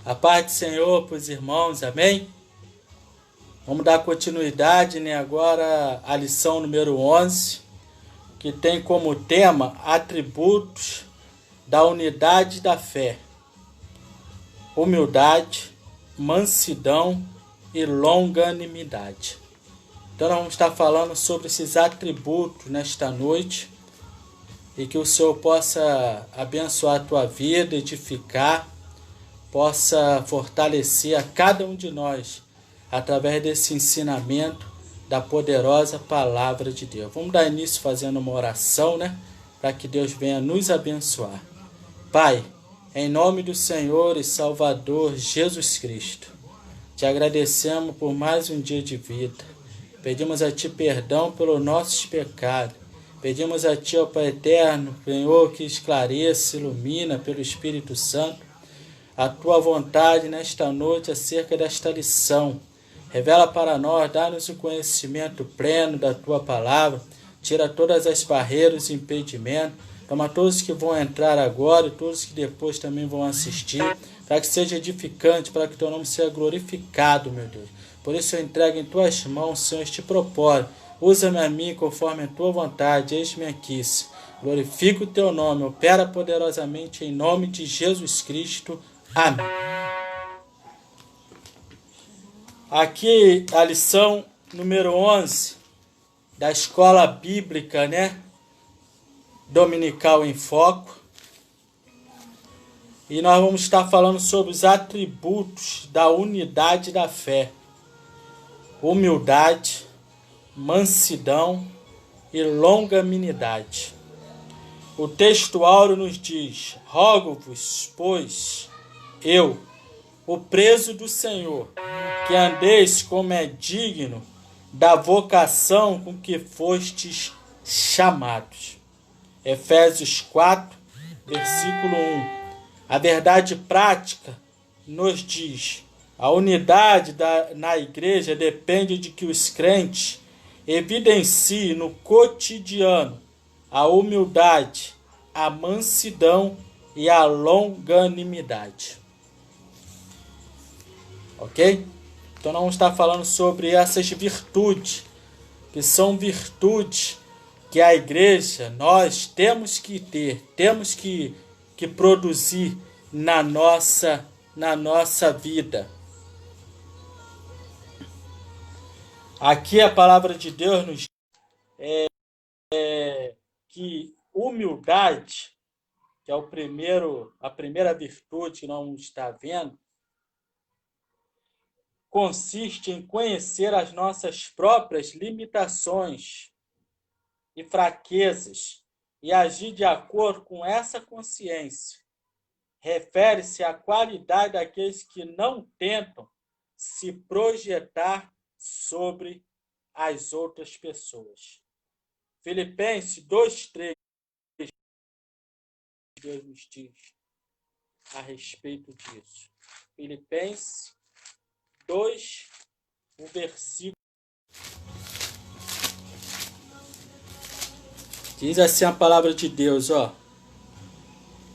A paz do Senhor para os irmãos, amém? Vamos dar continuidade, agora à lição número 11, que tem como tema atributos da unidade da fé: humildade, mansidão e longanimidade. Então nós vamos estar falando sobre esses atributos nesta noite e que o Senhor possa abençoar a tua vida, edificar, possa fortalecer a cada um de nós através desse ensinamento da poderosa palavra de Deus. Vamos dar início fazendo uma oração, para que Deus venha nos abençoar. Pai, em nome do Senhor e Salvador Jesus Cristo, te agradecemos por mais um dia de vida. Pedimos a Ti perdão pelos nossos pecados. Pedimos a Ti, ó Pai eterno, Senhor, que esclareça, ilumina pelo Espírito Santo a Tua vontade nesta noite acerca desta lição. Revela para nós, dá-nos o conhecimento pleno da Tua palavra, tira todas as barreiras e impedimentos, toma todos que vão entrar agora e todos que depois também vão assistir, para que seja edificante, para que Teu nome seja glorificado, meu Deus. Por isso eu entrego em Tuas mãos, Senhor, este propósito. Usa-me a mim conforme a Tua vontade, eis-me aqui. Glorifica o Teu nome, opera poderosamente em nome de Jesus Cristo. Amém. Aqui a lição número 11 da Escola Bíblica, Dominical em Foco. E nós vamos estar falando sobre os atributos da unidade da fé: humildade, mansidão e longanimidade. O texto áureo nos diz: rogo-vos, pois, eu, o preso do Senhor, que andeis como é digno da vocação com que fostes chamados. Efésios 4, versículo 1. A verdade prática nos diz: a unidade na igreja depende de que os crentes evidenciem no cotidiano a humildade, a mansidão e a longanimidade. Ok? Então nós vamos estar falando sobre essas virtudes, que são virtudes que a igreja, nós temos que ter, temos que produzir na nossa vida. Aqui a palavra de Deus nos diz que humildade, que é a primeira virtude que nós vamos estar vendo, consiste em conhecer as nossas próprias limitações e fraquezas e agir de acordo com essa consciência. Refere-se à qualidade daqueles que não tentam se projetar sobre as outras pessoas. Filipenses 2:3, Deus nos diz a respeito disso. Filipenses 2, o versículo. Diz assim a palavra de Deus,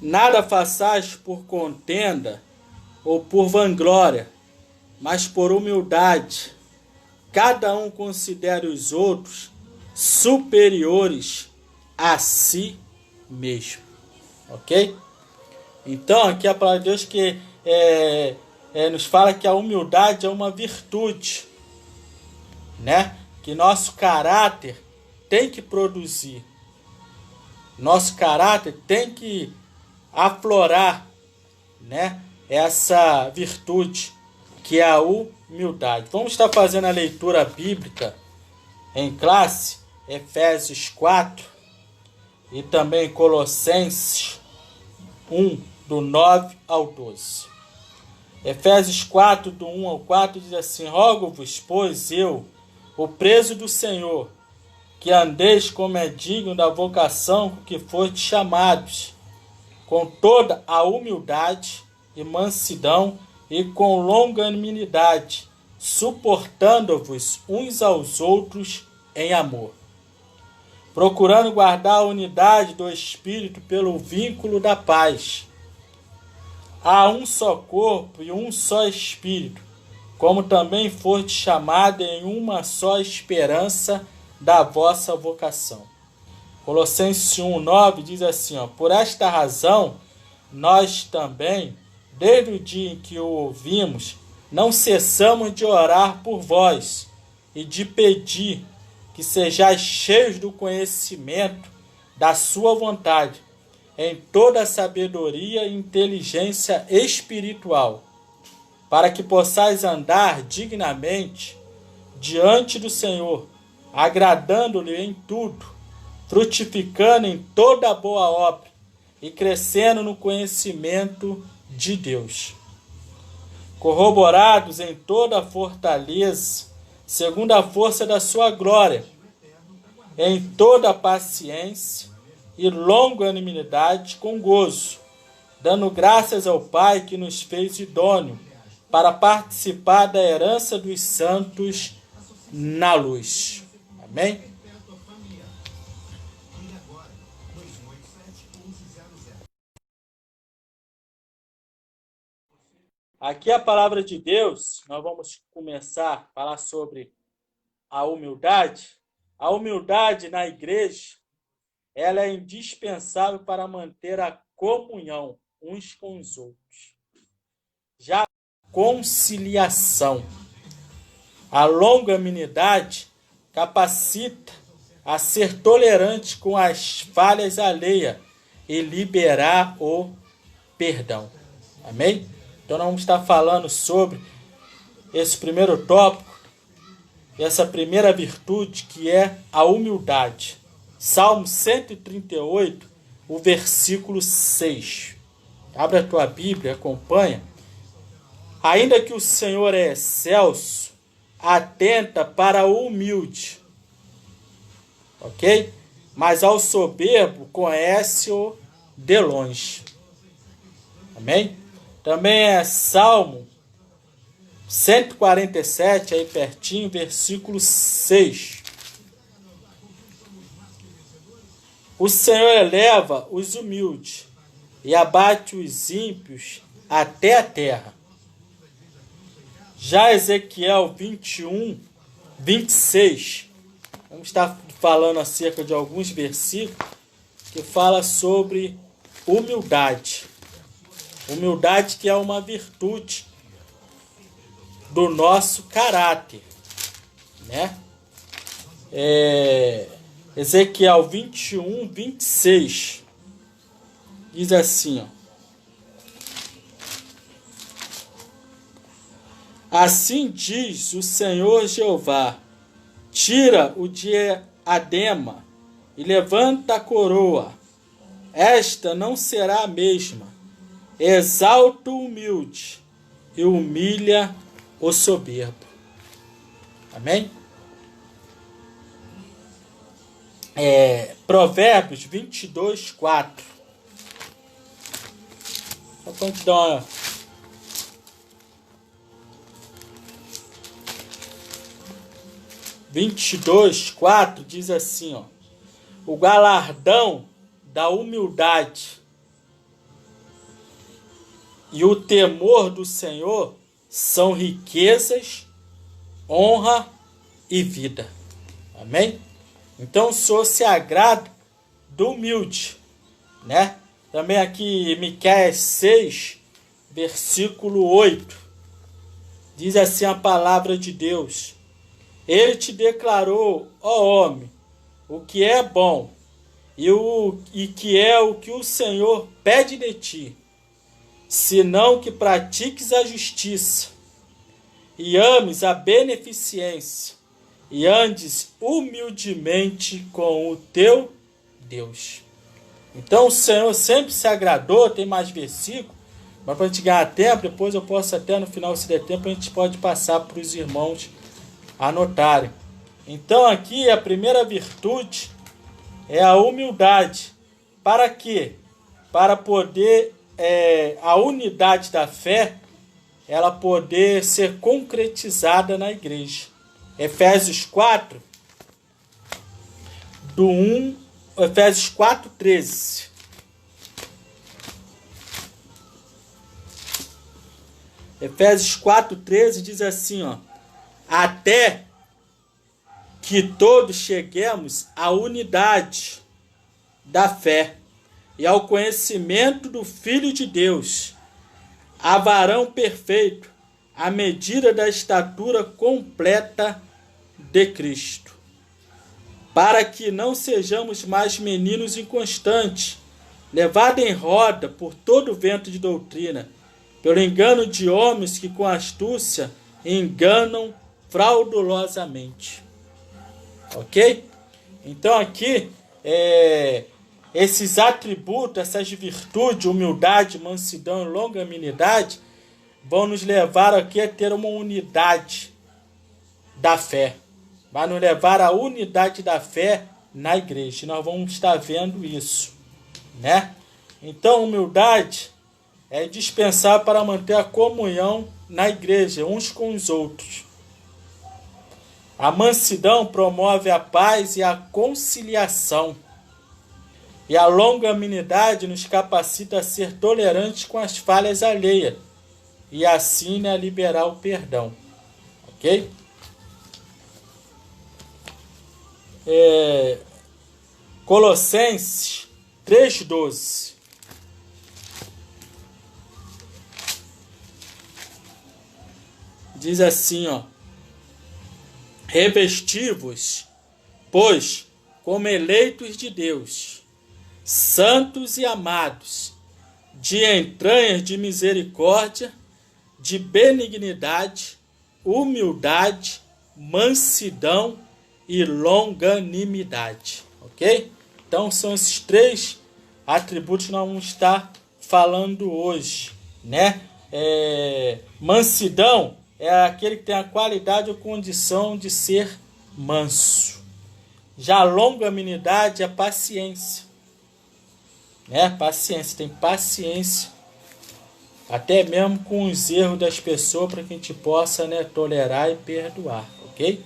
nada façais por contenda ou por vanglória, mas por humildade. Cada um considere os outros superiores a si mesmo. Ok? Então, aqui a palavra de Deus que nos fala que a humildade é uma virtude, que nosso caráter tem que produzir. Nosso caráter tem que aflorar, essa virtude que é a humildade. Vamos estar fazendo a leitura bíblica em classe, Efésios 4 e também Colossenses 1, do 9 ao 12. Efésios 4, do 1 ao 4, diz assim: rogo-vos, pois, eu, o preso do Senhor, que andeis como é digno da vocação com que fostes chamados, com toda a humildade e mansidão e com longanimidade, suportando-vos uns aos outros em amor, procurando guardar a unidade do Espírito pelo vínculo da paz. há um só corpo e um só Espírito, como também foste chamado em uma só esperança da vossa vocação. Colossenses 1:9 diz assim, por esta razão, nós também, desde o dia em que o ouvimos, não cessamos de orar por vós e de pedir que sejais cheios do conhecimento da sua vontade, em toda sabedoria e inteligência espiritual, para que possais andar dignamente diante do Senhor, agradando-lhe em tudo, frutificando em toda boa obra e crescendo no conhecimento de Deus, corroborados em toda a fortaleza, segundo a força da sua glória, em toda a paciência e longanimidade com gozo, dando graças ao Pai que nos fez idôneo para participar da herança dos santos na luz. Amém? Aqui a palavra de Deus, nós vamos começar a falar sobre a humildade. A humildade na igreja, ela é indispensável para manter a comunhão uns com os outros. Já a conciliação, a longanimidade capacita a ser tolerante com as falhas alheias e liberar o perdão. Amém? Então nós vamos estar falando sobre esse primeiro tópico, essa primeira virtude que é a humildade. Salmo 138, o versículo 6. Abre a tua Bíblia, acompanha. Ainda que o Senhor é excelso, atenta para o humilde. Ok? Mas ao soberbo conhece-o de longe. Amém? Também é Salmo 147, aí pertinho, versículo 6. O Senhor eleva os humildes e abate os ímpios até a terra. Já Ezequiel 21, 26, vamos estar falando acerca de alguns versículos que fala sobre humildade. Humildade que é uma virtude do nosso caráter, né? Ezequiel 21, 26 diz assim, assim diz o Senhor Jeová, tira o diadema e levanta a coroa, esta não será a mesma. Exalta o humilde e humilha o soberbo. Amém? Provérbios 22, 4. Só para a gente dar uma... (22, 4) diz assim, o galardão da humildade e o temor do Senhor são riquezas, honra e vida. Amém? Então o Senhor se agrada do humilde, né? Também aqui Miqueias 6, versículo 8, diz assim a palavra de Deus, ele te declarou, ó homem, o que é bom e que é o que o Senhor pede de ti, senão que pratiques a justiça e ames a beneficência e andes humildemente com o teu Deus. Então o Senhor sempre se agradou, tem mais versículos, mas para a gente ganhar tempo, depois eu posso até no final, se der tempo, a gente pode passar para os irmãos anotarem. Então aqui a primeira virtude é a humildade. Para quê? Para poder a unidade da fé ela poder ser concretizada na igreja. Efésios 4, Efésios 4, 13. Efésios 4:13 diz assim, ó: até que todos cheguemos à unidade da fé e ao conhecimento do Filho de Deus, a varão perfeito, à medida da estatura completa de Cristo, para que não sejamos mais meninos inconstantes, levados em roda por todo vento de doutrina, pelo engano de homens que com astúcia enganam fraudulosamente. Ok? Então aqui, esses atributos, essas virtudes, humildade, mansidão e longanimidade, vão nos levar aqui a ter uma unidade da fé. Vai nos levar à unidade da fé na igreja. E nós vamos estar vendo isso, né? Então, humildade é indispensável para manter a comunhão na igreja, uns com os outros. A mansidão promove a paz e a conciliação. E a longanimidade nos capacita a ser tolerantes com as falhas alheias e assim a liberar o perdão. Ok? Colossenses 3:12 diz assim, ó: revesti-vos, pois, como eleitos de Deus, santos e amados, de entranhas de misericórdia, de benignidade, humildade, mansidão e longanimidade. Ok? Então são esses 3 atributos que nós vamos estar falando hoje, né? Mansidão é aquele que tem a qualidade ou condição de ser manso. Já longanimidade é paciência, né? Paciência, tem paciência até mesmo com os erros das pessoas, para que a gente possa, né, tolerar e perdoar, ok?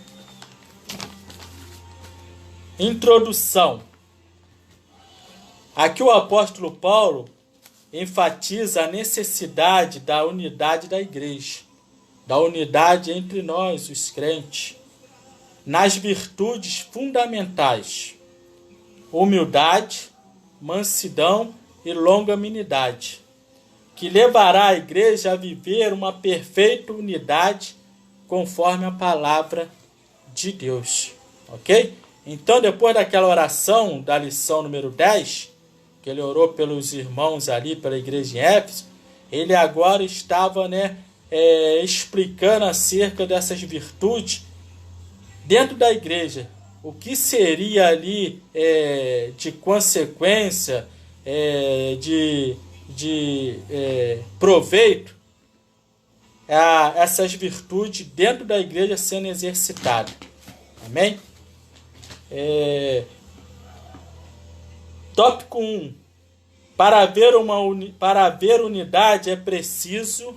Introdução. Aqui o apóstolo Paulo enfatiza a necessidade da unidade da igreja, da unidade entre nós, os crentes, nas virtudes fundamentais: humildade, mansidão e longanimidade, que levará a igreja a viver uma perfeita unidade conforme a palavra de Deus. Ok? Então, depois daquela oração da lição número 10, que ele orou pelos irmãos ali, pela igreja em Éfeso, ele agora estava, né, explicando acerca dessas virtudes dentro da igreja. O que seria ali de consequência, de proveito, essas virtudes dentro da igreja sendo exercitadas. Amém? Tópico 1. Para haver unidade é preciso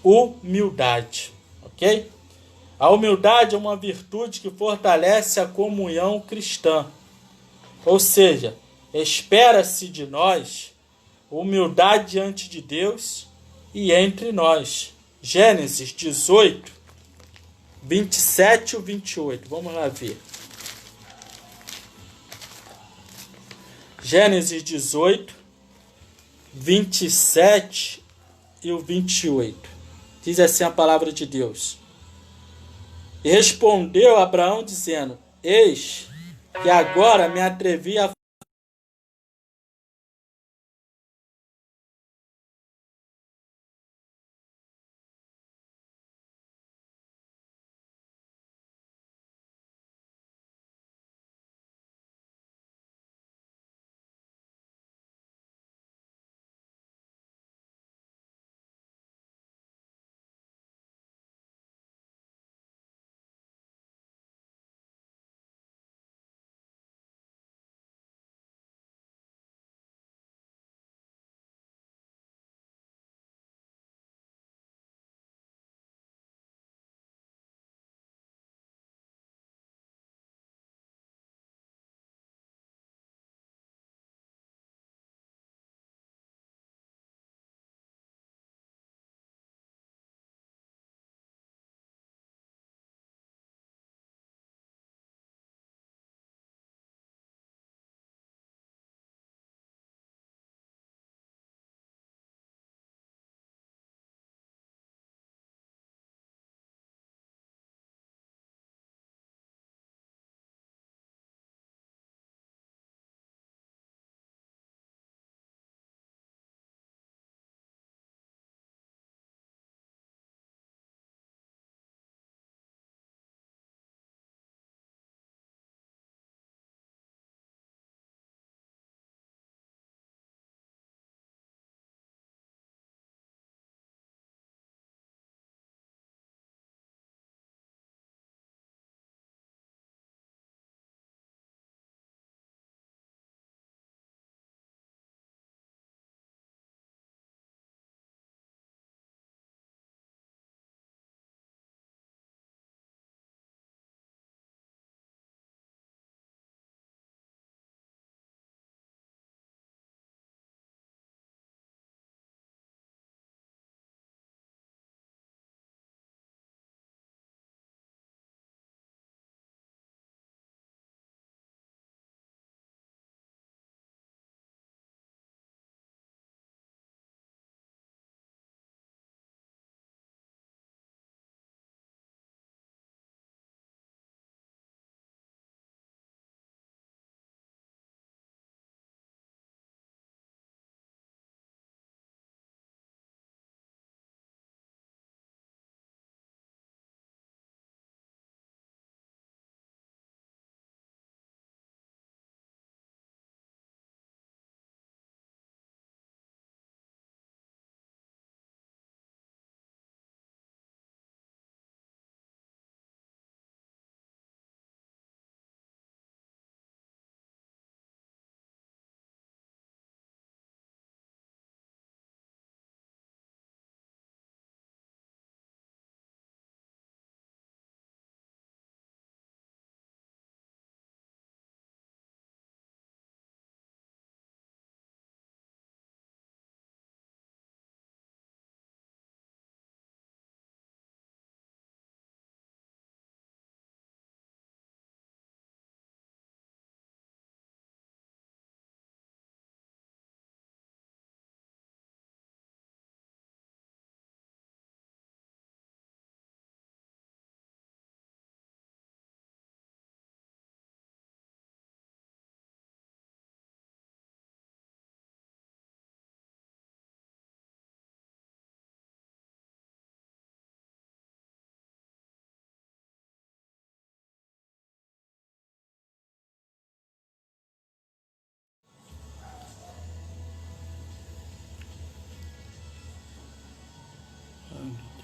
humildade. Ok? A humildade é uma virtude que fortalece a comunhão cristã. Ou seja, espera-se de nós humildade diante de Deus e entre nós. Gênesis 18, 27 e 28. Vamos lá ver. Gênesis 18, 27 e o 28. Diz assim a palavra de Deus: e respondeu Abraão dizendo: eis que agora me atrevi a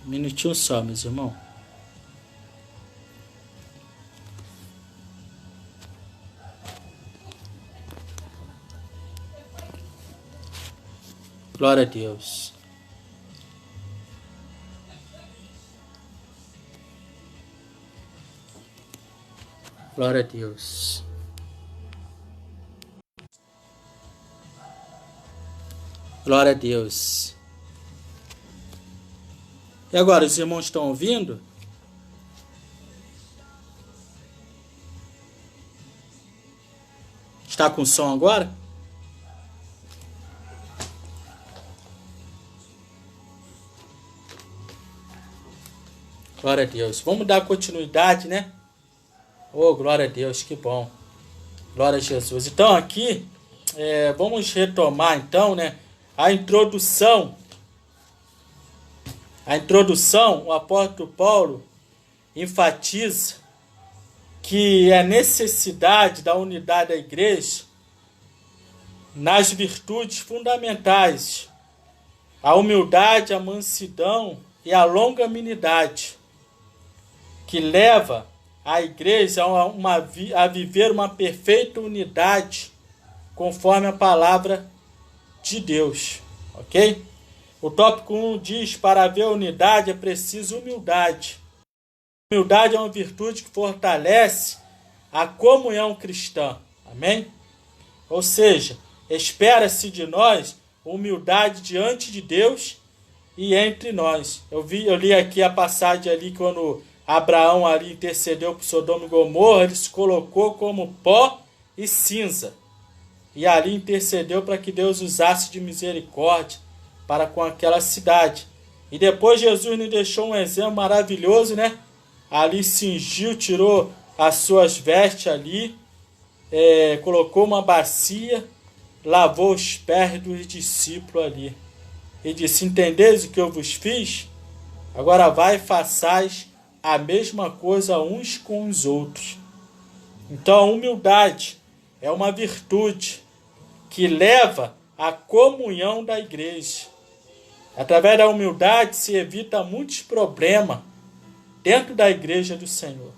Um minutinho só, meus irmãos. Glória a Deus. Glória a Deus. Glória a Deus. E agora, os irmãos estão ouvindo? Está com som agora? Glória a Deus. Vamos dar continuidade, né? Oh, glória a Deus, que bom. Glória a Jesus. Então aqui, vamos retomar então, né? A introdução, o apóstolo Paulo enfatiza que é necessidade da unidade da igreja nas virtudes fundamentais, a humildade, a mansidão e a longanimidade, que leva a igreja a viver uma perfeita unidade conforme a palavra de Deus, ok? O tópico 1 diz: para haver unidade é preciso humildade. Humildade é uma virtude que fortalece a comunhão cristã, amém? Ou seja, espera-se de nós humildade diante de Deus e entre nós. Eu li aqui a passagem ali quando Abraão ali intercedeu por Sodoma e Gomorra, ele se colocou como pó e cinza. E ali intercedeu para que Deus usasse de misericórdia para com aquela cidade. E depois Jesus nos deixou um exemplo maravilhoso, né? Ali cingiu, tirou as suas vestes ali, colocou uma bacia, lavou os pés dos discípulos ali. E disse: entendeis o que eu vos fiz? Agora vai e façais a mesma coisa uns com os outros. Então a humildade é uma virtude que leva à comunhão da igreja. Através da humildade se evita muitos problemas dentro da igreja do Senhor.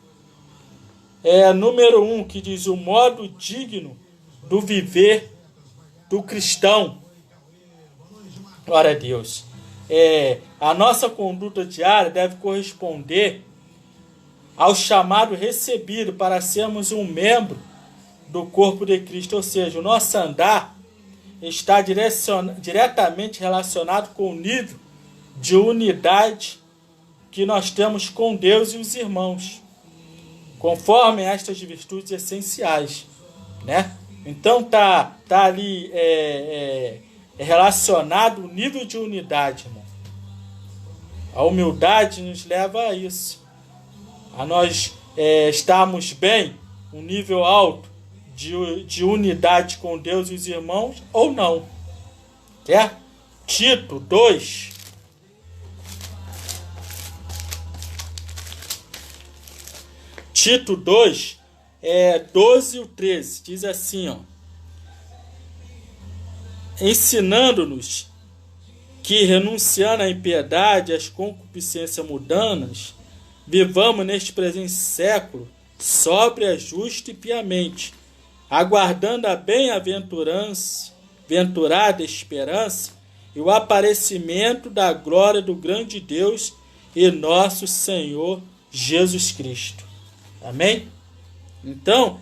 Número 1, que diz o modo digno do viver do cristão. Glória a Deus. A nossa conduta diária deve corresponder ao chamado recebido para sermos um membro do corpo de Cristo. Ou seja, o nosso andar está diretamente relacionado com o nível de unidade que nós temos com Deus e os irmãos, conforme estas virtudes essenciais, né? Então tá ali relacionado o nível de unidade, irmão. A humildade nos leva a isso, a nós estarmos bem, um nível alto de unidade com Deus e os irmãos, ou não. Tito 2. Tito 2, 12 e 13, diz assim, ensinando-nos que, renunciando à impiedade e às concupiscências mundanas, vivamos neste presente século sóbria, justa e piamente, aguardando a bem-aventurada esperança e o aparecimento da glória do grande Deus e nosso Senhor Jesus Cristo. Amém? Então,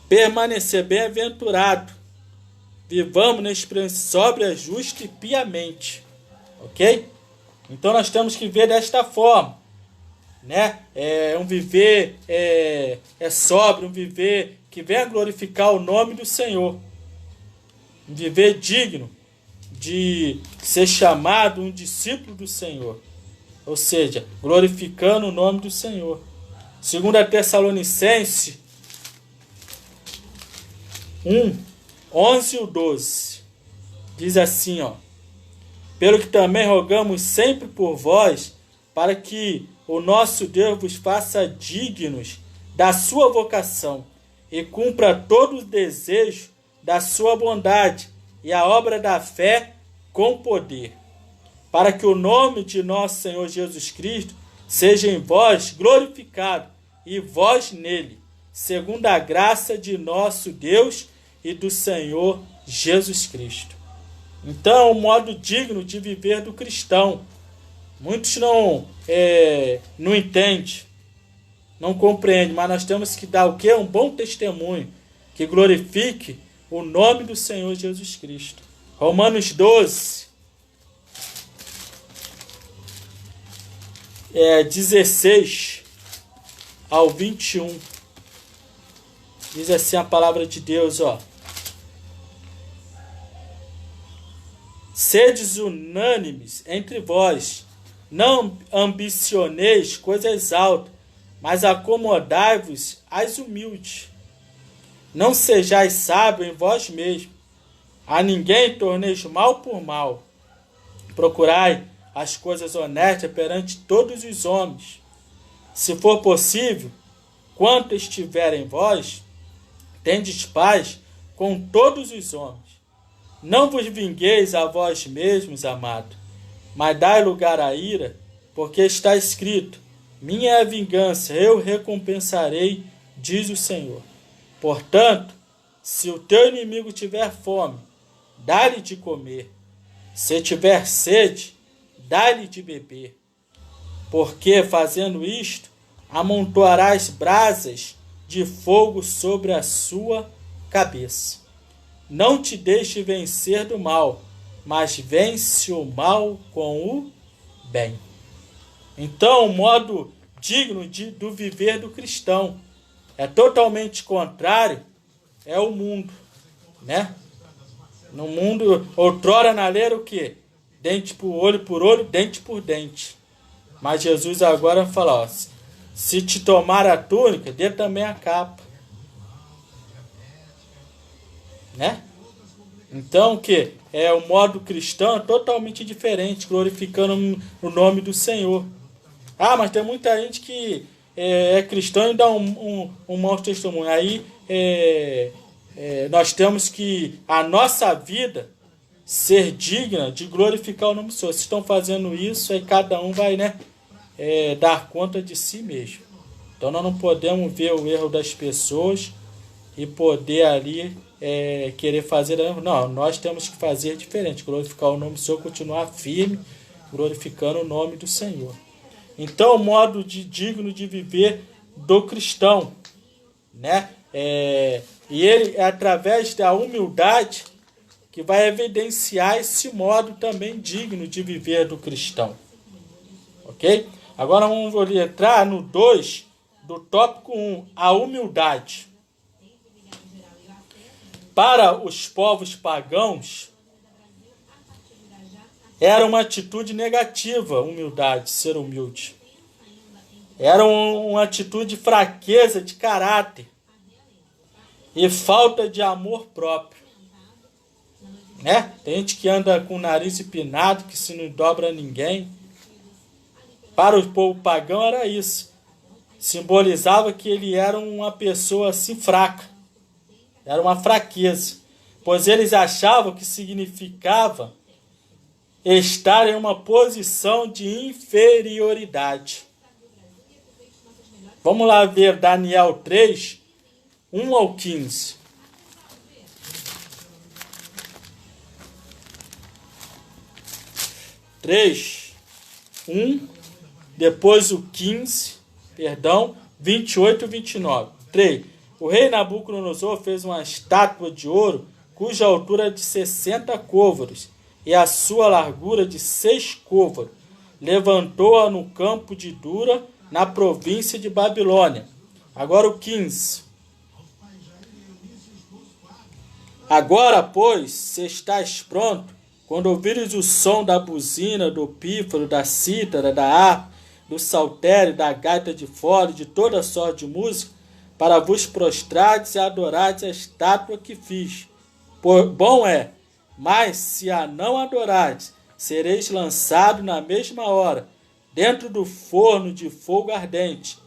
permanecer bem-aventurado. Vivamos neste presente sóbria, justa e piamente. Ok? Então nós temos que ver desta forma, né? Um viver sóbrio, um viver que venha glorificar o nome do Senhor. Um viver digno de ser chamado um discípulo do Senhor. Ou seja, glorificando o nome do Senhor. 2 Tessalonicenses 1, 11 e 12. Diz assim, pelo que também rogamos sempre por vós, para que o nosso Deus vos faça dignos da sua vocação e cumpra todo o desejo da sua bondade e a obra da fé com poder, para que o nome de nosso Senhor Jesus Cristo seja em vós glorificado, e vós nele, segundo a graça de nosso Deus e do Senhor Jesus Cristo. Então, o modo digno de viver do cristão. Muitos não entendem, não compreendem, mas nós temos que dar o quê? Um bom testemunho, que glorifique o nome do Senhor Jesus Cristo. Romanos 12, 16 ao 21. Diz assim a palavra de Deus, ó. Sedes unânimes entre vós, não ambicioneis coisas altas, mas acomodai-vos às humildes. Não sejais sábios em vós mesmos, a ninguém torneis mal por mal. Procurai as coisas honestas perante todos os homens. Se for possível, quanto estiver em vós, tendes paz com todos os homens. Não vos vingueis a vós mesmos, amado, mas dai lugar à ira, porque está escrito: minha é a vingança, eu recompensarei, diz o Senhor. Portanto, se o teu inimigo tiver fome, dá-lhe de comer. Se tiver sede, dá-lhe de beber. Porque, fazendo isto, amontoarás brasas de fogo sobre a sua cabeça. Não te deixe vencer do mal, mas vence o mal com o bem. Então, o modo digno do viver do cristão é totalmente contrário, é o mundo, né? No mundo, outrora na lei era o quê? Dente por olho, dente por dente. Mas Jesus agora fala, ó, se te tomar a túnica, dê também a capa. Né? Então, o que? O modo cristão é totalmente diferente, glorificando o nome do Senhor. Ah, mas tem muita gente que é cristão e dá um mau testemunho. Aí nós temos que a nossa vida ser digna de glorificar o nome do Senhor. Se estão fazendo isso, aí cada um vai, né, dar conta de si mesmo. Então nós não podemos ver o erro das pessoas e poder ali querer fazer. Não, nós temos que fazer diferente, glorificar o nome do Senhor, continuar firme, glorificando o nome do Senhor. Então, o modo digno de viver do cristão, né? E ele é através da humildade que vai evidenciar esse modo também digno de viver do cristão. Ok? Agora vamos entrar no 2 do tópico 1, a humildade. Para os povos pagãos, era uma atitude negativa, humildade, ser humilde. Era uma atitude de fraqueza de caráter e falta de amor próprio. Né? Tem gente que anda com o nariz empinado, que se não dobra a ninguém. Para o povo pagão era isso. Simbolizava que ele era uma pessoa assim fraca. Era uma fraqueza. Pois eles achavam que significava estar em uma posição de inferioridade. Vamos lá ver Daniel 3, 1 ao 15. Depois o 15, 28 e 29. 3. O rei Nabucodonosor fez uma estátua de ouro cuja altura é de 60 côvados e a sua largura de 6 côvados. Levantou-a no campo de Dura, na província de Babilônia. Agora o 15. Agora, pois, se estás pronto, quando ouvires o som da buzina, do pífaro, da cítara, da harpa, do saltério, da gaita de fole, de toda sorte de música, para vos prostrardes e adorardes a estátua que fiz. Bom é, mas se a não adorardes, sereis lançado na mesma hora, dentro do forno de fogo ardente.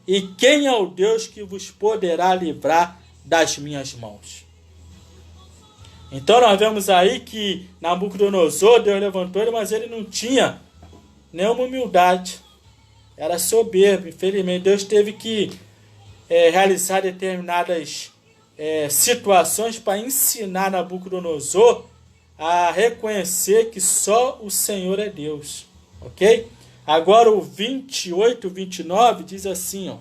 E quem é o Deus que vos poderá livrar das minhas mãos? Então nós vemos aí que Nabucodonosor, Deus levantou ele, mas ele não tinha nenhuma humildade. Era soberbo. Infelizmente, Deus teve que realizar determinadas situações para ensinar Nabucodonosor a reconhecer que só o Senhor é Deus. Ok? Agora o 28, 29 diz assim, ó.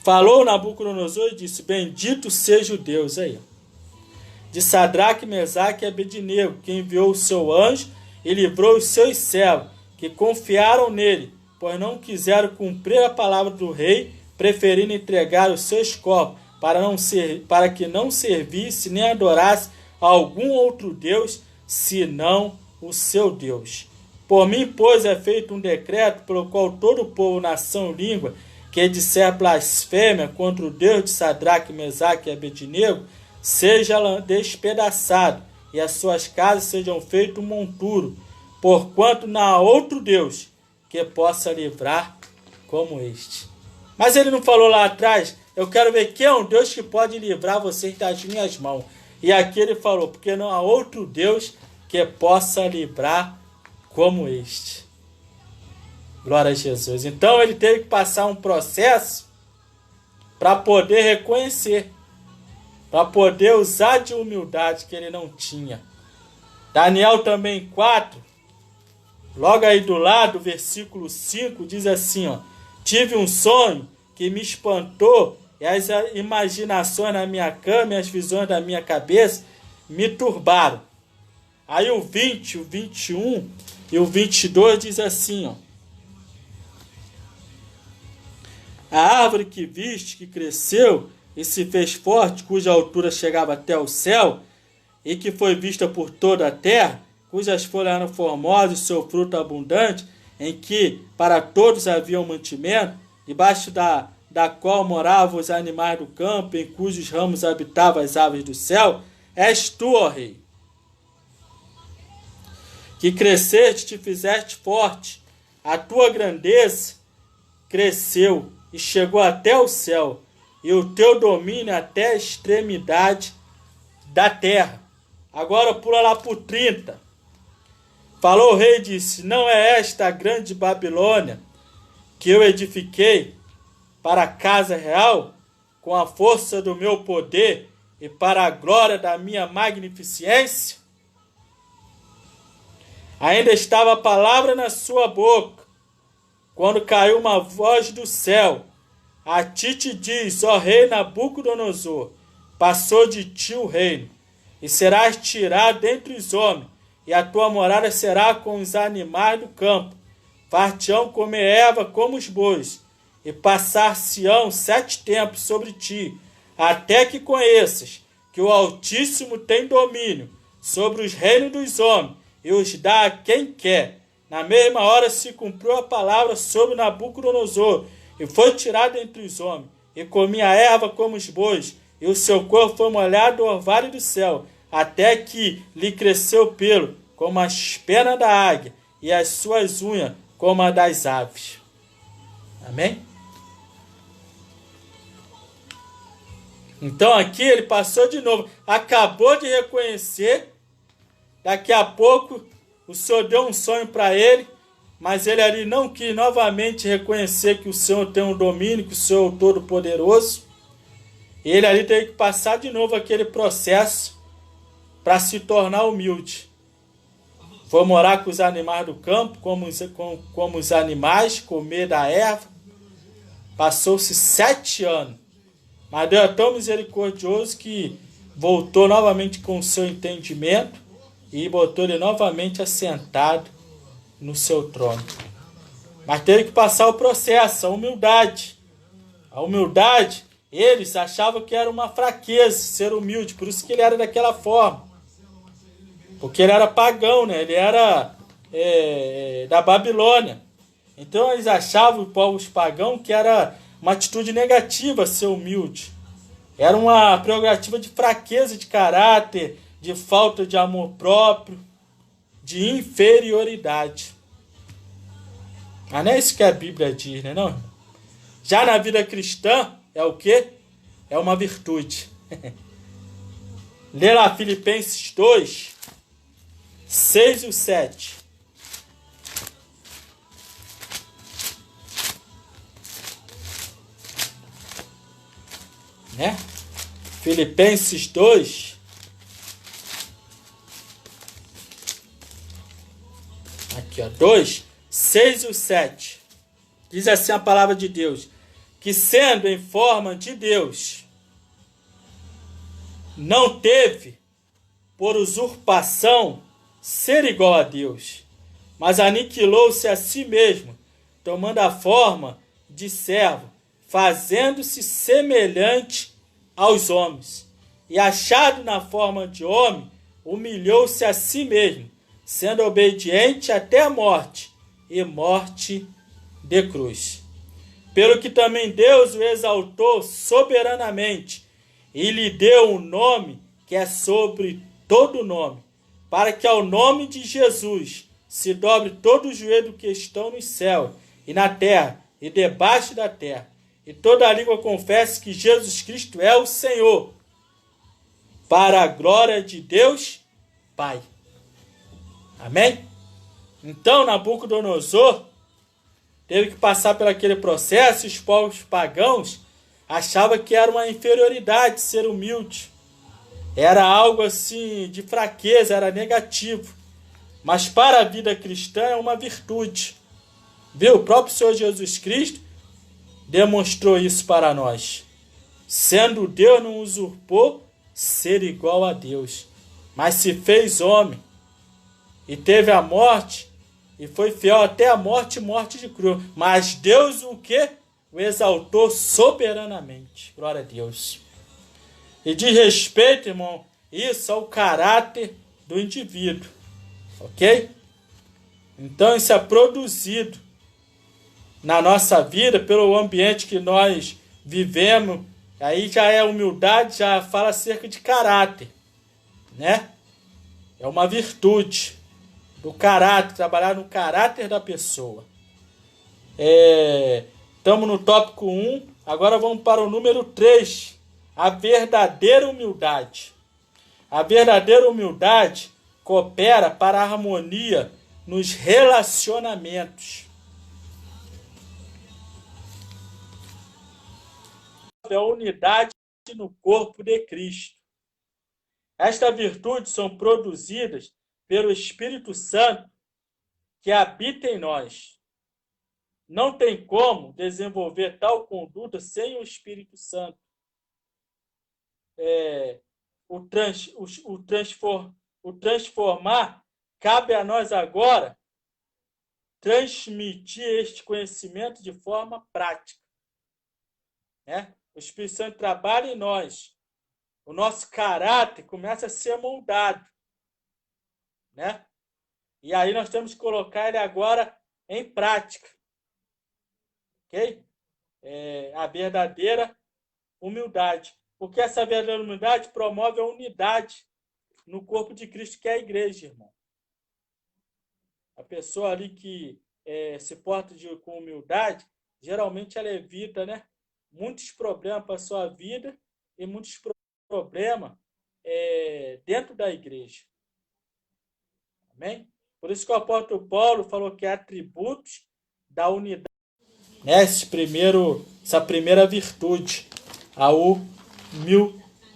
Falou Nabucodonosor e disse: bendito seja o Deus aí, de Sadraque, Mesaque e Abednego, que enviou o seu anjo e livrou os seus servos, que confiaram nele, pois não quiseram cumprir a palavra do rei, preferindo entregar os seus corpos, para que não servisse nem adorasse a algum outro Deus, senão o seu Deus. Por mim, pois, é feito um decreto pelo qual todo o povo, nação, língua, que disser blasfêmia contra o Deus de Sadraque, Mesaque e Abednego, seja despedaçado, e as suas casas sejam feito um monturo, porquanto não há outro Deus que possa livrar como este. Mas ele não falou lá atrás, eu quero ver quem é um Deus que pode livrar vocês das minhas mãos. E aqui ele falou, porque não há outro Deus que possa livrar como este. Glória a Jesus. Então ele teve que passar um processo para poder reconhecer, para poder usar de humildade que ele não tinha. Daniel também 4, logo aí do lado, versículo 5, diz assim, ó: tive um sonho que me espantou, e as imaginações na minha cama e as visões da minha cabeça me turbaram. Aí o 20, o 21 e o 22 diz assim, ó: a árvore que viste, que cresceu e se fez forte, cuja altura chegava até o céu, e que foi vista por toda a terra, cujas folhas eram formosas e seu fruto abundante, em que para todos havia um mantimento, debaixo da qual moravam os animais do campo, em cujos ramos habitavam as aves do céu, és tu, ó rei, que cresceste e te fizeste forte, a tua grandeza cresceu e chegou até o céu, e o teu domínio até a extremidade da terra. Agora pula lá para o 30. Falou o rei e disse: não é esta a grande Babilônia que eu edifiquei para a casa real, com a força do meu poder e para a glória da minha magnificência? Ainda estava a palavra na sua boca, quando caiu uma voz do céu: a ti te diz, ó rei Nabucodonosor, passou de ti o reino, e serás tirado dentre os homens, e a tua morada será com os animais do campo. Far-te-ão comer erva como os bois, e passar-se-ão 7 tempos sobre ti, até que conheças que o Altíssimo tem domínio sobre os reinos dos homens, e os dá a quem quer. Na mesma hora se cumpriu a palavra sobre Nabucodonosor, e foi tirado entre os homens, e comia erva como os bois, e o seu corpo foi molhado do orvalho do céu, até que lhe cresceu pelo, como as penas da águia, e as suas unhas como a das aves. Amém? Então aqui ele passou de novo, acabou de reconhecer, daqui a pouco o Senhor deu um sonho para ele, mas ele ali não quis novamente reconhecer que o Senhor tem um domínio, que o Senhor é o Todo-Poderoso. Ele ali teve que passar de novo aquele processo para se tornar humilde. Foi morar com os animais do campo, como os animais, comer da erva. Passou-se 7 anos. Mas Deus é tão misericordioso que voltou novamente com o seu entendimento e botou ele novamente assentado no seu trono. Mas teve que passar o processo, a humildade. A humildade, eles achavam que era uma fraqueza ser humilde, por isso que ele era daquela forma. Porque ele era pagão, né? Ele era da Babilônia. Então eles achavam, os povos pagãos, que era uma atitude negativa ser humilde. Era uma prerrogativa de fraqueza de caráter, de falta de amor próprio, de inferioridade. Mas não é isso que a Bíblia diz, né, não? Já na vida cristã, é o quê? É uma virtude. Lê lá Filipenses 2, 6 e 7. Né? Filipenses 2. Aqui, ó. 2, 6 e 7. Diz assim a palavra de Deus: que sendo em forma de Deus, não teve por usurpação ser igual a Deus, mas aniquilou-se a si mesmo, tomando a forma de servo, fazendo-se semelhante aos homens. E achado na forma de homem, humilhou-se a si mesmo, sendo obediente até a morte, e morte de cruz. Pelo que também Deus o exaltou soberanamente, e lhe deu um nome que é sobre todo nome, para que ao nome de Jesus se dobre todo o joelho que estão no céu, e na terra, e debaixo da terra, e toda a língua confesse que Jesus Cristo é o Senhor, para a glória de Deus Pai. Amém? Então Nabucodonosor teve que passar por aquele processo, e os povos pagãos achavam que era uma inferioridade ser humilde. Era algo assim de fraqueza, era negativo. Mas para a vida cristã é uma virtude. Viu? O próprio Senhor Jesus Cristo demonstrou isso para nós. Sendo Deus, não usurpou ser igual a Deus, mas se fez homem e teve a morte e foi fiel até a morte, morte de cruz. Mas Deus o quê? O exaltou soberanamente. Glória a Deus. E diz respeito, irmão, isso ao caráter do indivíduo. Ok? Então isso é produzido na nossa vida pelo ambiente que nós vivemos. Aí já é humildade, já fala acerca de caráter, né? É uma virtude do caráter, trabalhar no caráter da pessoa. Estamos no tópico 1, agora vamos para o número 3, a verdadeira humildade. A verdadeira humildade coopera para a harmonia nos relacionamentos. É a unidade no corpo de Cristo. Estas virtudes são produzidas pelo Espírito Santo que habita em nós. Não tem como desenvolver tal conduta sem o Espírito Santo. O transformar cabe a nós agora transmitir este conhecimento de forma prática. Né? O Espírito Santo trabalha em nós. O nosso caráter começa a ser moldado. Né? E aí nós temos que colocar ele agora em prática. Ok? A verdadeira humildade. Porque essa verdadeira humildade promove a unidade no corpo de Cristo, que é a igreja, irmão. A pessoa ali que se porta com humildade, geralmente ela evita, né, muitos problemas para a sua vida e muitos problemas dentro da igreja. Amém? Por isso que o apóstolo Paulo falou que atributos da unidade. Essa primeira virtude, a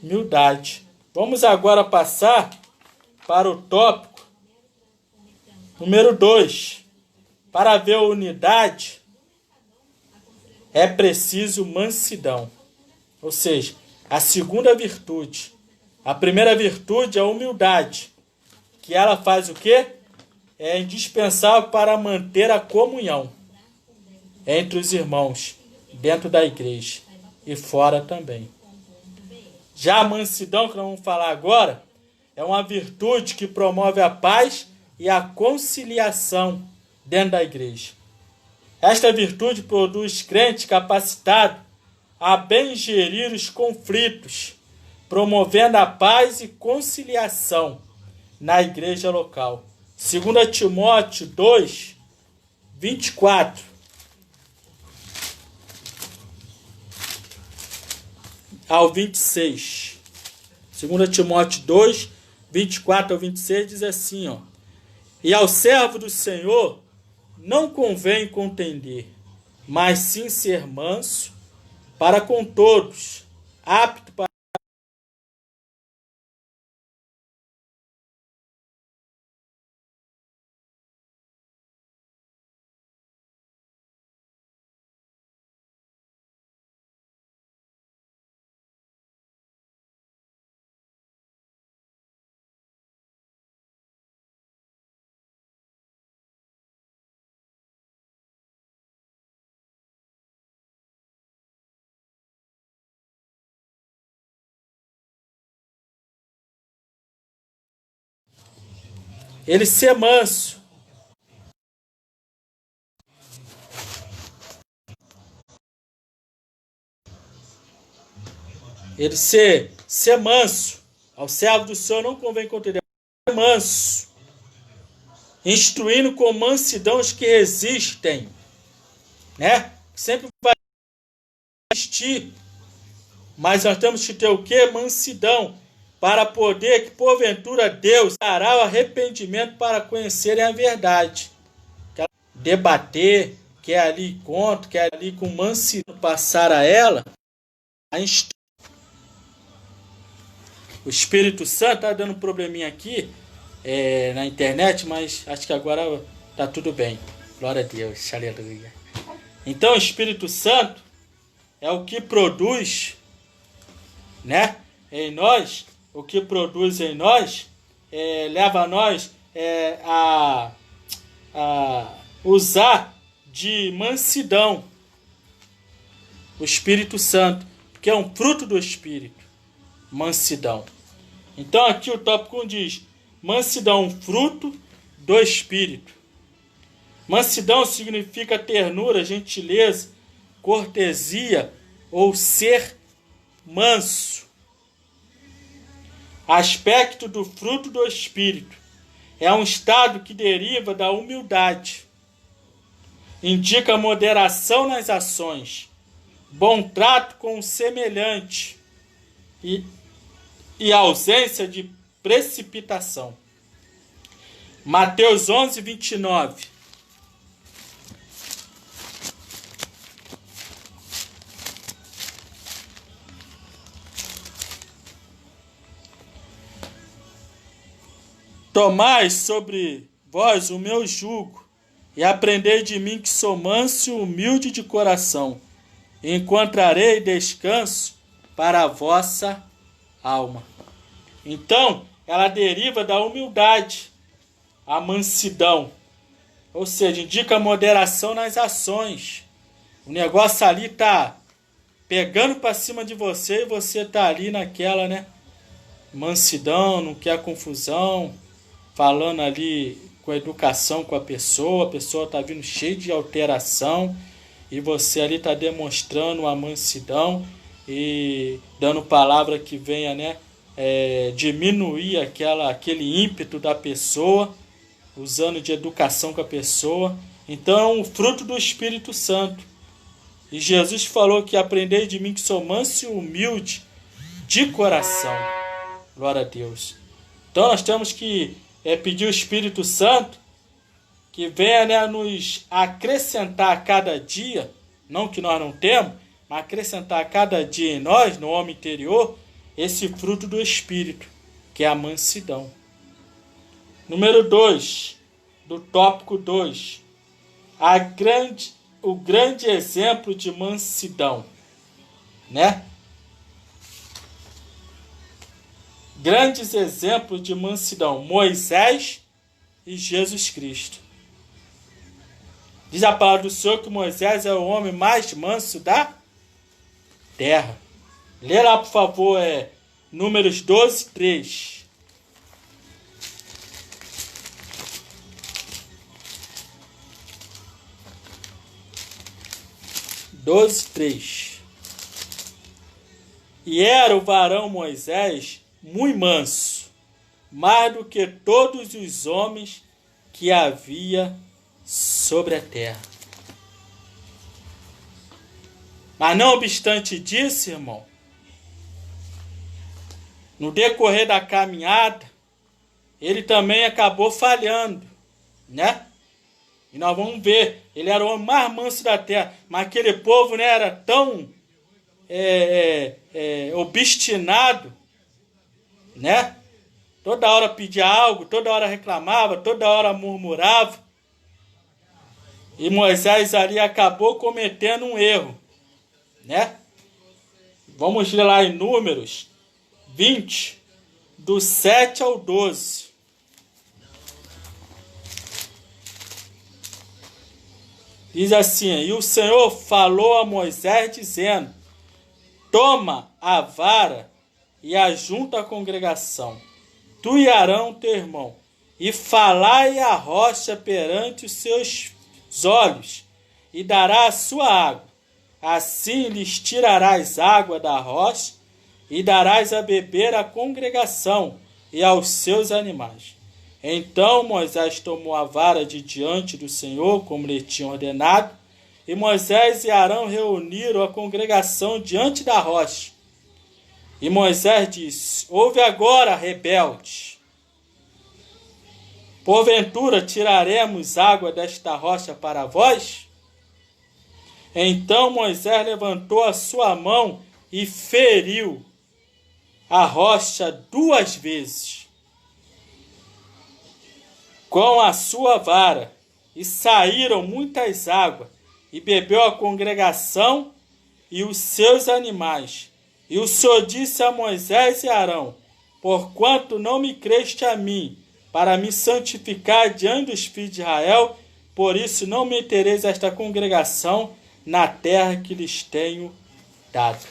humildade. Vamos agora passar para o tópico número 2. Para haver unidade, é preciso mansidão. Ou seja, a segunda virtude. A primeira virtude é a humildade, que ela faz o quê? É indispensável para manter a comunhão entre os irmãos, dentro da igreja e fora também. Já a mansidão, que nós vamos falar agora, é uma virtude que promove a paz e a conciliação dentro da igreja. Esta virtude produz crente capacitado a bem gerir os conflitos, promovendo a paz e conciliação na igreja local. 2 Timóteo 2, 24. Ao 26. 2 Timóteo 2, 24 ao 26 diz assim, ó. E ao servo do Senhor não convém contender, mas sim ser manso para com todos, apto para ele ser manso. Ele ser manso. Ao servo do Senhor não convém contender, mas ser manso. Instruindo com mansidão os que resistem. Né? Sempre vai resistir. Mas nós temos que ter o quê? Mansidão. Para poder que, porventura, Deus dará o arrependimento para conhecerem a verdade. Quer debater, quer ali contra, quer ali com mansidão passar a ela. O Espírito Santo está dando um probleminha aqui na internet, mas acho que agora está tudo bem. Glória a Deus, aleluia. Então o Espírito Santo é o que produz, né, em nós, o que produz em nós, leva a nós a usar de mansidão o Espírito Santo, porque é um fruto do Espírito, mansidão. Então aqui o tópico 1 diz, mansidão, fruto do Espírito. Mansidão significa ternura, gentileza, cortesia ou ser manso. Aspecto do fruto do Espírito. É um estado que deriva da humildade. Indica moderação nas ações, bom trato com o semelhante e ausência de precipitação. Mateus 11, 29. Tomai sobre vós o meu jugo, e aprendei de mim que sou manso e humilde de coração, e encontrarei descanso para a vossa alma. Então, ela deriva da humildade, a mansidão, ou seja, indica moderação nas ações. O negócio ali tá pegando para cima de você e você tá ali naquela, né, mansidão, não quer confusão, falando ali com educação com a pessoa tá vindo cheia de alteração e você ali tá demonstrando a mansidão e dando palavra que venha, né, diminuir aquele ímpeto da pessoa, usando de educação com a pessoa. Então é um fruto do Espírito Santo. E Jesus falou que aprendei de mim que sou manso e humilde de coração. Glória a Deus. Então nós temos que pedir o Espírito Santo que venha, né, nos acrescentar a cada dia, não que nós não temos, mas acrescentar a cada dia em nós, no homem interior, esse fruto do Espírito, que é a mansidão. Número 2, do tópico 2, o grande exemplo de mansidão, né? Grandes exemplos de mansidão, Moisés e Jesus Cristo. Diz a palavra do Senhor que Moisés é o homem mais manso da terra. Lê lá, por favor, Números 12, 3. E era o varão Moisés muito manso, mais do que todos os homens que havia sobre a terra. Mas não obstante disso, irmão, no decorrer da caminhada, ele também acabou falhando, né? E nós vamos ver, ele era o homem mais manso da terra, mas aquele povo, né, era tão obstinado, né? Toda hora pedia algo, toda hora reclamava, toda hora murmurava. E Moisés ali acabou cometendo um erro, né? Vamos ler lá em Números 20, do 7 ao 12. Diz assim: e o Senhor falou a Moisés, dizendo: toma a vara e ajunta a congregação, tu e Arão teu irmão, e falai a rocha perante os seus olhos, e dará a sua água. Assim lhes tirarás água da rocha, e darás a beber à congregação e aos seus animais. Então Moisés tomou a vara de diante do Senhor, como lhe tinha ordenado, e Moisés e Arão reuniram a congregação diante da rocha. E Moisés disse: ouve agora, rebeldes, porventura tiraremos água desta rocha para vós? Então Moisés levantou a sua mão e feriu a rocha 2 vezes com a sua vara, e saíram muitas águas, e bebeu a congregação e os seus animais. E o Senhor disse a Moisés e Arão: porquanto não me creste a mim, para me santificar diante dos filhos de Israel, por isso não metereis esta congregação na terra que lhes tenho dado.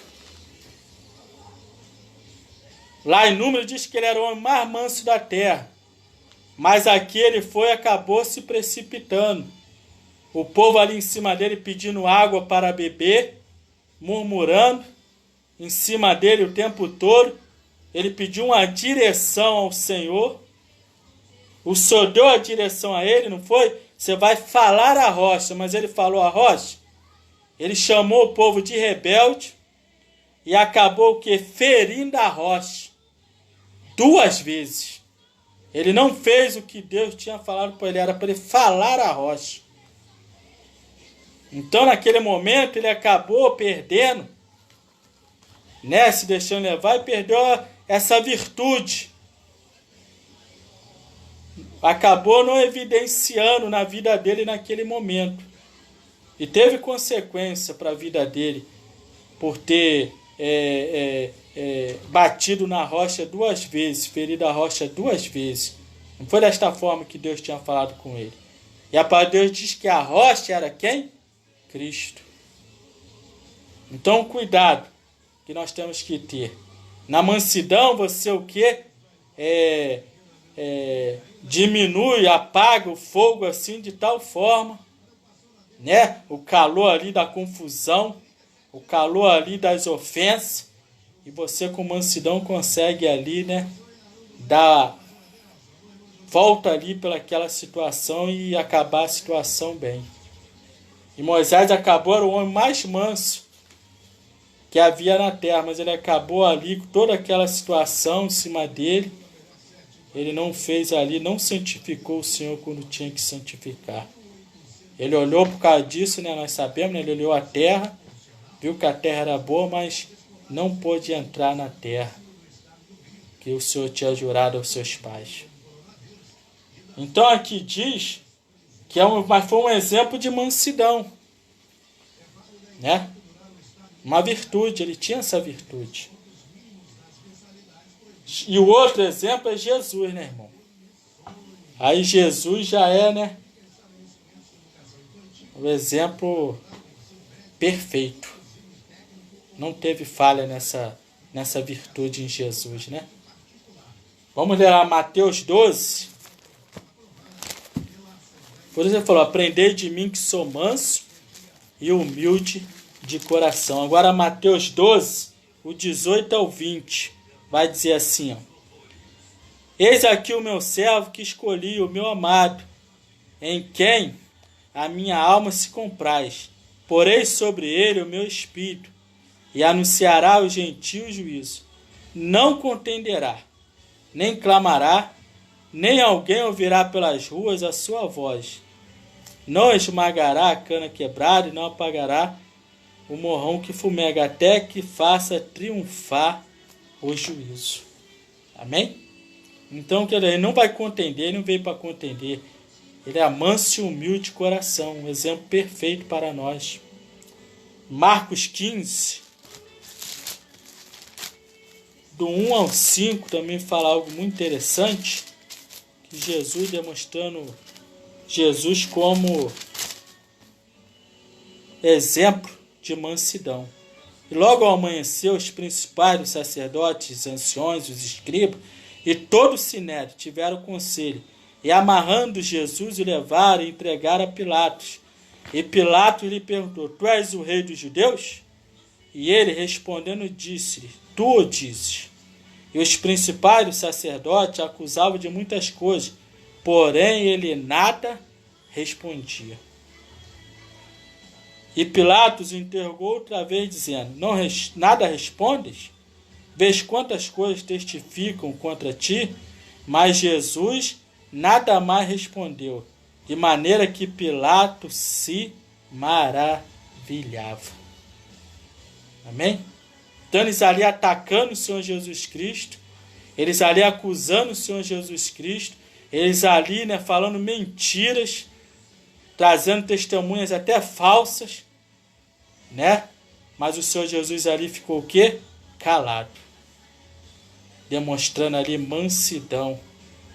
Lá em Números diz que ele era o homem mais manso da terra. Mas aqui ele foi e acabou se precipitando. O povo ali em cima dele pedindo água para beber, murmurando em cima dele o tempo todo. Ele pediu uma direção ao Senhor. O Senhor deu a direção a ele, não foi? Você vai falar a rocha, mas ele falou a rocha. Ele chamou o povo de rebelde e acabou o quê? Ferindo a rocha 2 vezes. Ele não fez o que Deus tinha falado para ele, era para ele falar a rocha. Então, naquele momento, ele acabou perdendo, né, se deixando levar, e perdeu essa virtude. Acabou não evidenciando na vida dele naquele momento. E teve consequência para a vida dele por ter batido na rocha 2 vezes, ferido a rocha 2 vezes. Não foi desta forma que Deus tinha falado com ele. E a palavra de Deus diz que a rocha era quem? Cristo. Então, cuidado que nós temos que ter. Na mansidão, você o quê? Diminui, apaga o fogo assim de tal forma, né? O calor ali da confusão, o calor ali das ofensas, e você com mansidão consegue ali, né, dar volta ali pelaquela situação e acabar a situação bem. E Moisés acabou, era o homem mais manso que havia na terra, mas ele acabou ali com toda aquela situação em cima dele. Ele não fez ali, não santificou o Senhor quando tinha que santificar. Ele olhou por causa disso, né, nós sabemos, né, ele olhou a terra, viu que a terra era boa, mas não pôde entrar na terra que o Senhor tinha jurado aos seus pais. Então aqui diz que mas foi um exemplo de mansidão, né? Uma virtude, ele tinha essa virtude. E o outro exemplo é Jesus, né, irmão? Aí Jesus já é, né, o exemplo perfeito. Não teve falha nessa virtude em Jesus, né? Vamos ler lá Mateus 12. Por isso ele falou: aprendei de mim que sou manso e humilde de coração. Agora Mateus 12, o 18 ao 20, vai dizer assim, ó: eis aqui o meu servo que escolhi, o meu amado, em quem a minha alma se compraz. Porei sobre ele o meu espírito, e anunciará aos gentios juízo. não contenderá, nem clamará, nem alguém ouvirá pelas ruas a sua voz. Não esmagará a cana quebrada e não apagará o morrão que fumega, até que faça triunfar o juízo. Amém? Então, ele não vai contender, ele não veio para contender. Ele é manso e humilde de coração, um exemplo perfeito para nós. Marcos 15, do 1 ao 5, também fala algo muito interessante, que Jesus demonstrando Jesus como exemplo de mansidão. E logo ao amanhecer, os principais dos sacerdotes, os anciões, os escribas e todo o sinédrio tiveram conselho, e amarrando Jesus o levaram e entregaram a Pilatos. E Pilatos lhe perguntou: tu és o rei dos judeus? E ele respondendo disse-lhe: tu o dizes. E os principais dos sacerdotes acusavam de muitas coisas, porém ele nada respondia. E Pilatos o interrogou outra vez, dizendo: nada respondes? Vês quantas coisas testificam contra ti? Mas Jesus nada mais respondeu, de maneira que Pilatos se maravilhava. Amém? Então eles ali atacando o Senhor Jesus Cristo, eles ali acusando o Senhor Jesus Cristo, eles ali, falando mentiras, trazendo testemunhas até falsas, Mas o Senhor Jesus ali ficou o quê? Calado. Demonstrando ali mansidão.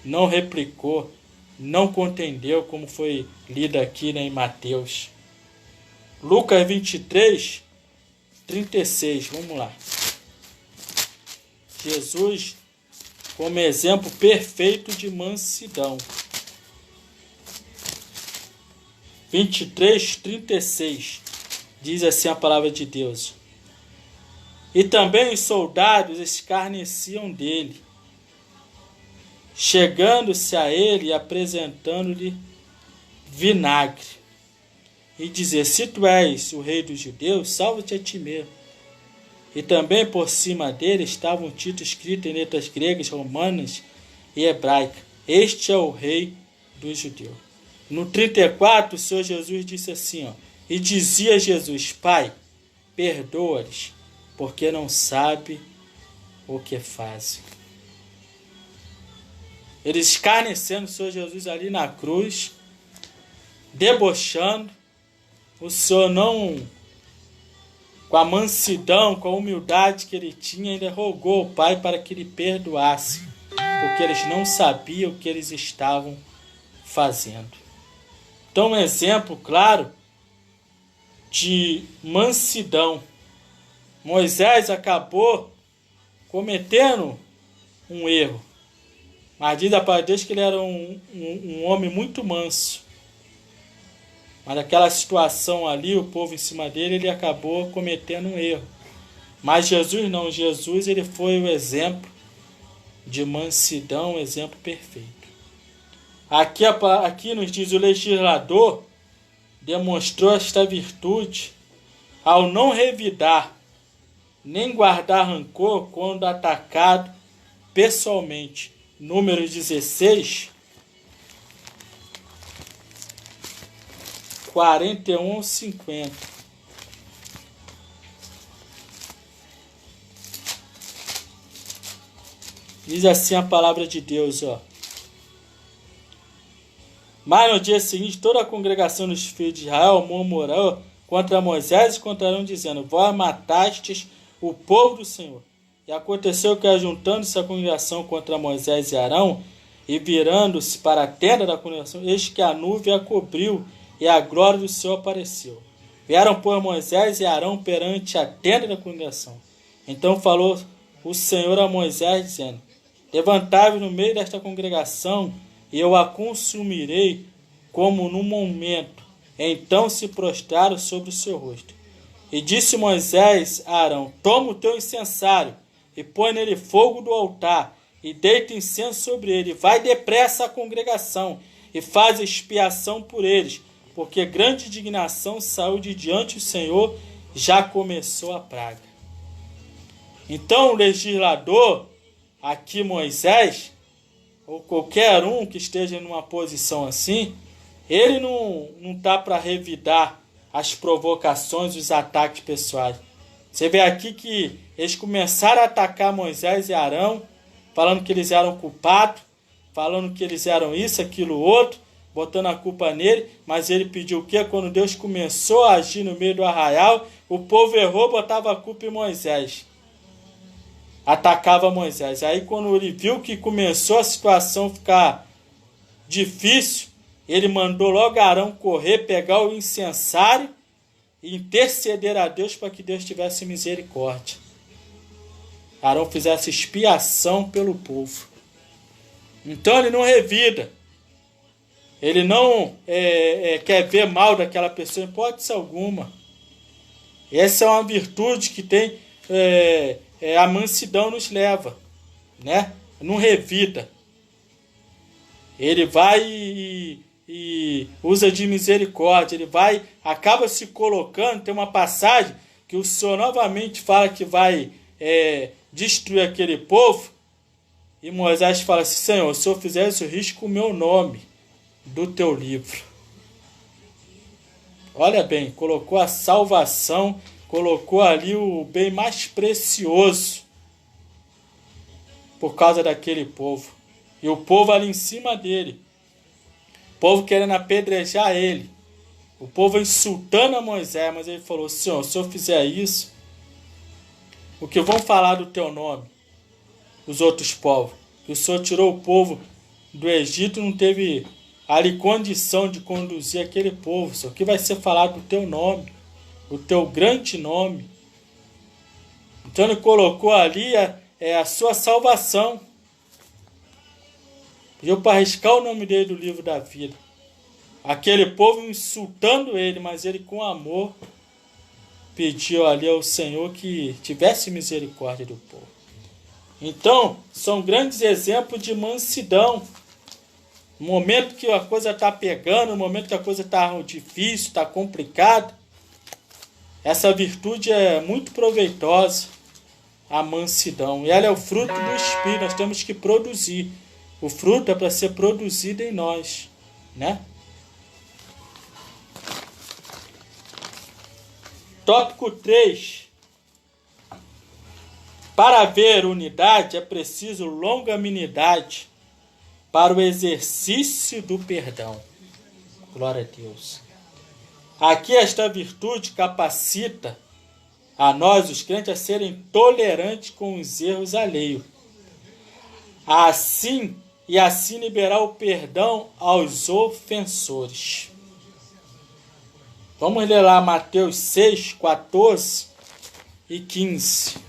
Não replicou, não contendeu, como foi lido aqui em Mateus. Lucas 23, 36. Vamos lá. Jesus como exemplo perfeito de mansidão. 23, 36. Diz assim a palavra de Deus: e também os soldados escarneciam dele, chegando-se a ele e apresentando-lhe vinagre, e dizer: se tu és o rei dos judeus, salva-te a ti mesmo. E também por cima dele estava um título escrito em letras gregas, romanas e hebraicas: este é o rei dos judeus. No 34, o Senhor Jesus disse assim, e dizia Jesus: Pai, perdoa-lhes, porque não sabe o que fazem. Eles escarnecendo o Senhor Jesus ali na cruz, debochando, o Senhor não, com a mansidão, com a humildade que ele tinha, ainda rogou ao Pai para que lhe perdoasse, porque eles não sabiam o que eles estavam fazendo. Então, um exemplo claro de mansidão. Moisés acabou cometendo um erro, mas diz a palavra de Deus que ele era um homem muito manso. Mas naquela situação ali, o povo em cima dele, ele acabou cometendo um erro. Mas Jesus não. Jesus ele foi o exemplo de mansidão, um exemplo perfeito. Aqui nos diz: o legislador demonstrou esta virtude ao não revidar, nem guardar rancor quando atacado pessoalmente. Número 16, 41 a 50. Diz assim a palavra de Deus, Mas no dia seguinte, toda a congregação dos filhos de Israel murmurou contra Moisés e contra Arão, dizendo: vós matastes o povo do Senhor. E aconteceu que, ajuntando-se a congregação contra Moisés e Arão, e virando-se para a tenda da congregação, eis que a nuvem a cobriu, e a glória do Senhor apareceu. Vieram, pois, Moisés e Arão perante a tenda da congregação. Então falou o Senhor a Moisés, dizendo: levantai-vos no meio desta congregação, e eu a consumirei como num momento. Então se prostraram sobre o seu rosto. E disse Moisés a Arão: toma o teu incensário, e põe nele fogo do altar, e deita incenso sobre ele. Vai depressa à congregação, e faz expiação por eles, porque grande indignação saiu de diante do Senhor, já começou a praga. Então o legislador, aqui Moisés, ou qualquer um que esteja numa posição assim, ele não está para revidar as provocações, os ataques pessoais. Você vê aqui que eles começaram a atacar Moisés e Arão, falando que eles eram culpados, falando que eles eram isso, aquilo, outro, botando a culpa nele, mas ele pediu o quê? Quando Deus começou a agir no meio do arraial, o povo errou, botava a culpa em Moisés. Atacava Moisés. Aí quando ele viu que começou a situação ficar difícil, ele mandou logo Arão correr, pegar o incensário e interceder a Deus para que Deus tivesse misericórdia. Arão fizesse expiação pelo povo. Então ele não revida. Ele não quer ver mal daquela pessoa em hipótese alguma. Essa é uma virtude que tem a mansidão nos leva, né? Não revida. Ele vai e usa de misericórdia. Ele vai, acaba se colocando. Tem uma passagem que o Senhor novamente fala que vai destruir aquele povo. E Moisés fala assim: Senhor, se eu fizer isso, eu risco o meu nome do teu livro. Olha bem, colocou a salvação, colocou ali o bem mais precioso por causa daquele povo. E o povo ali em cima dele. O povo querendo apedrejar ele. O povo insultando a Moisés. Mas ele falou: Senhor, se eu fizer isso, o que vão falar do teu nome? Os outros povos. Que o Senhor tirou o povo do Egito, não teve ali condição de conduzir aquele povo. Senhor, o que vai ser falado do teu nome? O teu grande nome. Então ele colocou ali a sua salvação. Pediu para arriscar o nome dele do livro da vida. Aquele povo insultando ele, mas ele com amor pediu ali ao Senhor que tivesse misericórdia do povo. Então, são grandes exemplos de mansidão. No momento que a coisa está pegando, no momento que a coisa está difícil, está complicada, essa virtude é muito proveitosa, a mansidão. E ela é o fruto do Espírito, nós temos que produzir. O fruto é para ser produzido em nós, né? Tópico 3. Para haver unidade é preciso longanimidade para o exercício do perdão. Glória a Deus. Aqui esta virtude capacita a nós, os crentes, a serem tolerantes com os erros alheios. Assim liberar o perdão aos ofensores. Vamos ler lá Mateus 6, 14 e 15.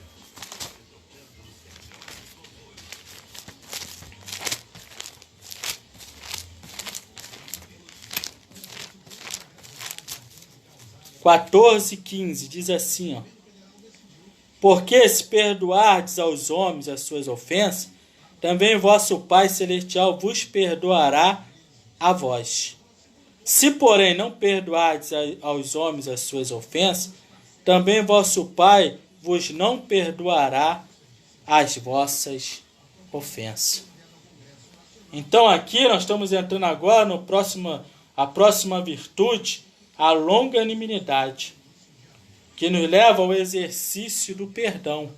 (14 e 15) diz assim, ó: Porque se perdoardes aos homens as suas ofensas, também vosso Pai Celestial vos perdoará a vós. Se, porém, não perdoardes aos homens as suas ofensas, também vosso Pai vos não perdoará as vossas ofensas. Então aqui nós estamos entrando agora a próxima virtude, a longanimidade, que nos leva ao exercício do perdão.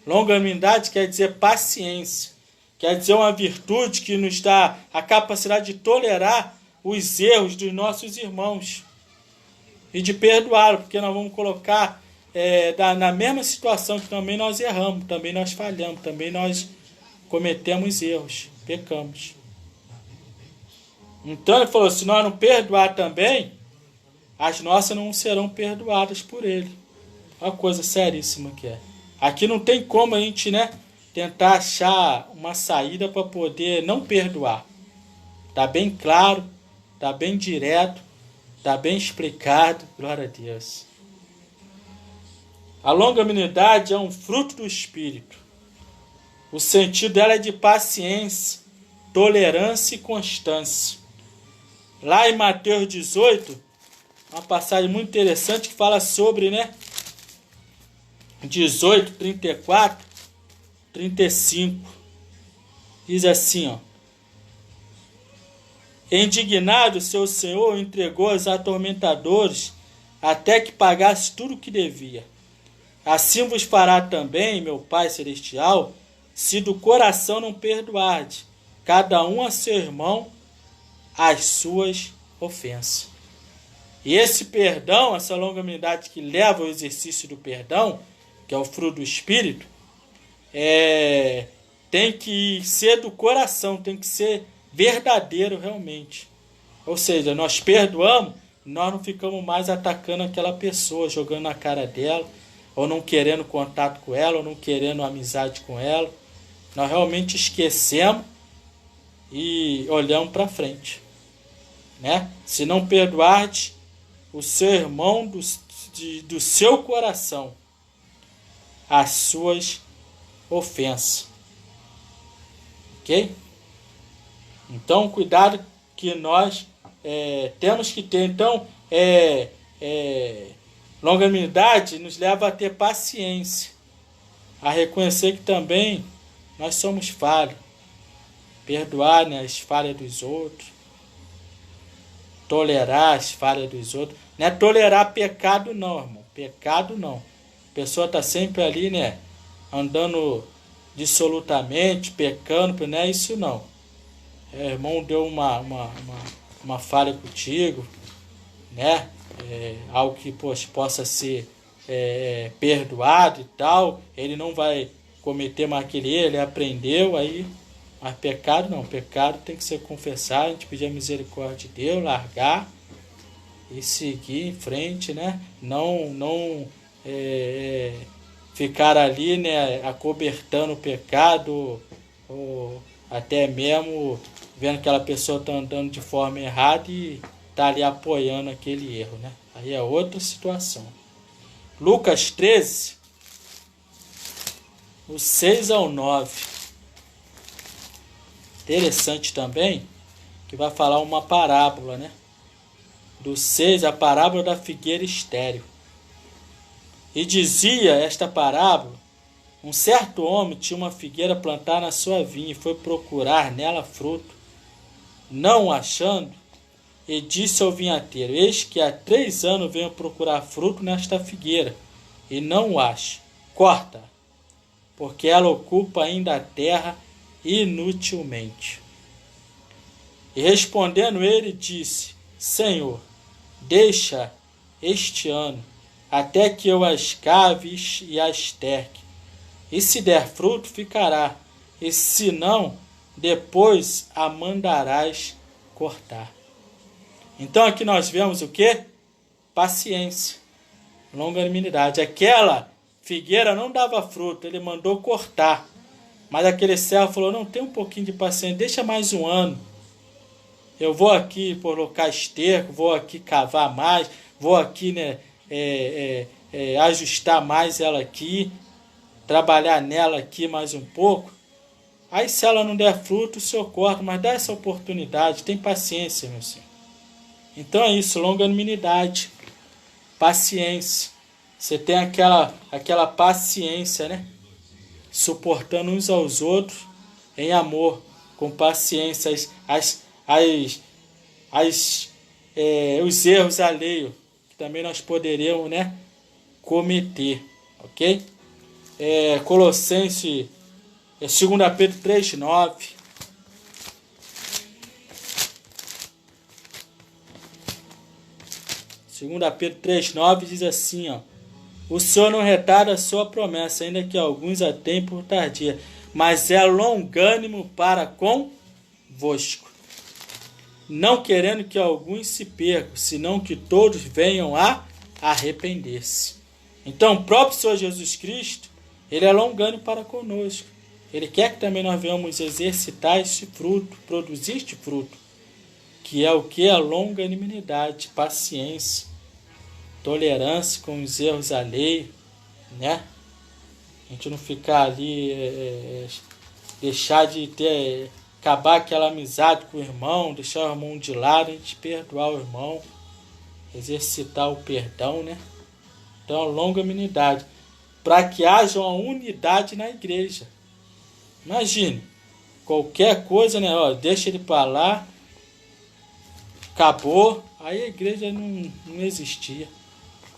Longanimidade quer dizer paciência, quer dizer uma virtude que nos dá a capacidade de tolerar os erros dos nossos irmãos e de perdoá-los, porque nós vamos colocar na mesma situação que também nós erramos, também nós falhamos, também nós cometemos erros, pecamos. Então ele falou, se nós não perdoar também, as nossas não serão perdoadas por ele. Uma coisa seríssima que é. Aqui não tem como a gente, tentar achar uma saída para poder não perdoar. Está bem claro, está bem direto, está bem explicado. Glória a Deus. A longanimidade é um fruto do Espírito. O sentido dela é de paciência, tolerância e constância. Lá em Mateus 18, uma passagem muito interessante que fala sobre, 18, 34, 35. Diz assim, ó. Indignado, seu senhor entregou aos atormentadores até que pagasse tudo o que devia. Assim vos fará também, meu Pai Celestial, se do coração não perdoardes, cada um a seu irmão, as suas ofensas. E esse perdão, essa longanimidade que leva ao exercício do perdão, que é o fruto do Espírito, tem que ser do coração, tem que ser verdadeiro realmente. Ou seja, nós perdoamos, nós não ficamos mais atacando aquela pessoa, jogando na cara dela, ou não querendo contato com ela, ou não querendo amizade com ela. Nós realmente esquecemos e olhamos para frente, né? Se não perdoardes o seu irmão do seu coração as suas ofensas, ok? Então, cuidado que nós temos que ter. Então, longanimidade nos leva a ter paciência, a reconhecer que também nós somos falhos, perdoar, né, as falhas dos outros, tolerar as falhas dos outros. Não é tolerar pecado não, irmão, pecado não. A pessoa está sempre ali, né, andando dissolutamente, pecando, não é isso não. Irmão deu uma falha contigo, né? Algo que possa ser perdoado e tal, ele não vai cometer mais aquele erro, ele aprendeu aí, mas pecado não, pecado tem que ser confessado, a gente pedir a misericórdia de Deus, largar e seguir em frente, né? Não ficar ali, né, acobertando o pecado, ou até mesmo vendo que aquela pessoa está andando de forma errada e está ali apoiando aquele erro, né? Aí é outra situação. Lucas 13, o 6 ao 9. Interessante também, que vai falar uma parábola, né? Do 6, a parábola da figueira estéril. E dizia esta parábola: um certo homem tinha uma figueira plantada na sua vinha e foi procurar nela fruto. Não achando, e disse ao vinhateiro: eis que há 3 anos venho procurar fruto nesta figueira, e não o acho. Corta, porque ela ocupa ainda a terra inutilmente. E respondendo ele, disse: Senhor, deixa este ano, até que eu a escave e a esterque. E se der fruto, ficará, e se não, depois a mandarás cortar. Então aqui nós vemos o que? Paciência, longanimidade. Aquela figueira não dava fruto, ele mandou cortar. Mas aquele servo falou: não, tem um pouquinho de paciência, deixa mais um ano. Eu vou aqui colocar esterco, vou aqui cavar mais, vou aqui, né, ajustar mais ela aqui, trabalhar nela aqui mais um pouco. Aí se ela não der fruto, o senhor corta, mas dá essa oportunidade, tem paciência, meu senhor. Então é isso, longanimidade, paciência. Você tem aquela paciência, né? Suportando uns aos outros em amor, com paciência, os erros alheios, que também nós poderíamos, né, cometer, ok? Colossenses, 2 Pedro 3,9. 2 Pedro 3,9 diz assim, ó: o Senhor não retarda a sua promessa, ainda que alguns a tenham por tardia, mas é longânimo para convosco, não querendo que alguns se percam, senão que todos venham a arrepender-se. Então, o próprio Senhor Jesus Cristo, ele é longânimo para conosco. Ele quer que também nós venhamos exercitar este fruto, produzir este fruto, que é o que? A longanimidade, paciência, tolerância com os erros alheios, né? A gente não ficar ali, deixar de ter, acabar aquela amizade com o irmão, deixar o irmão de lado, a gente perdoar o irmão, exercitar o perdão, né? Então, longanimidade, para que haja uma unidade na igreja. Imagine, qualquer coisa, né? Ó, deixa ele para lá, acabou, aí a igreja não existia,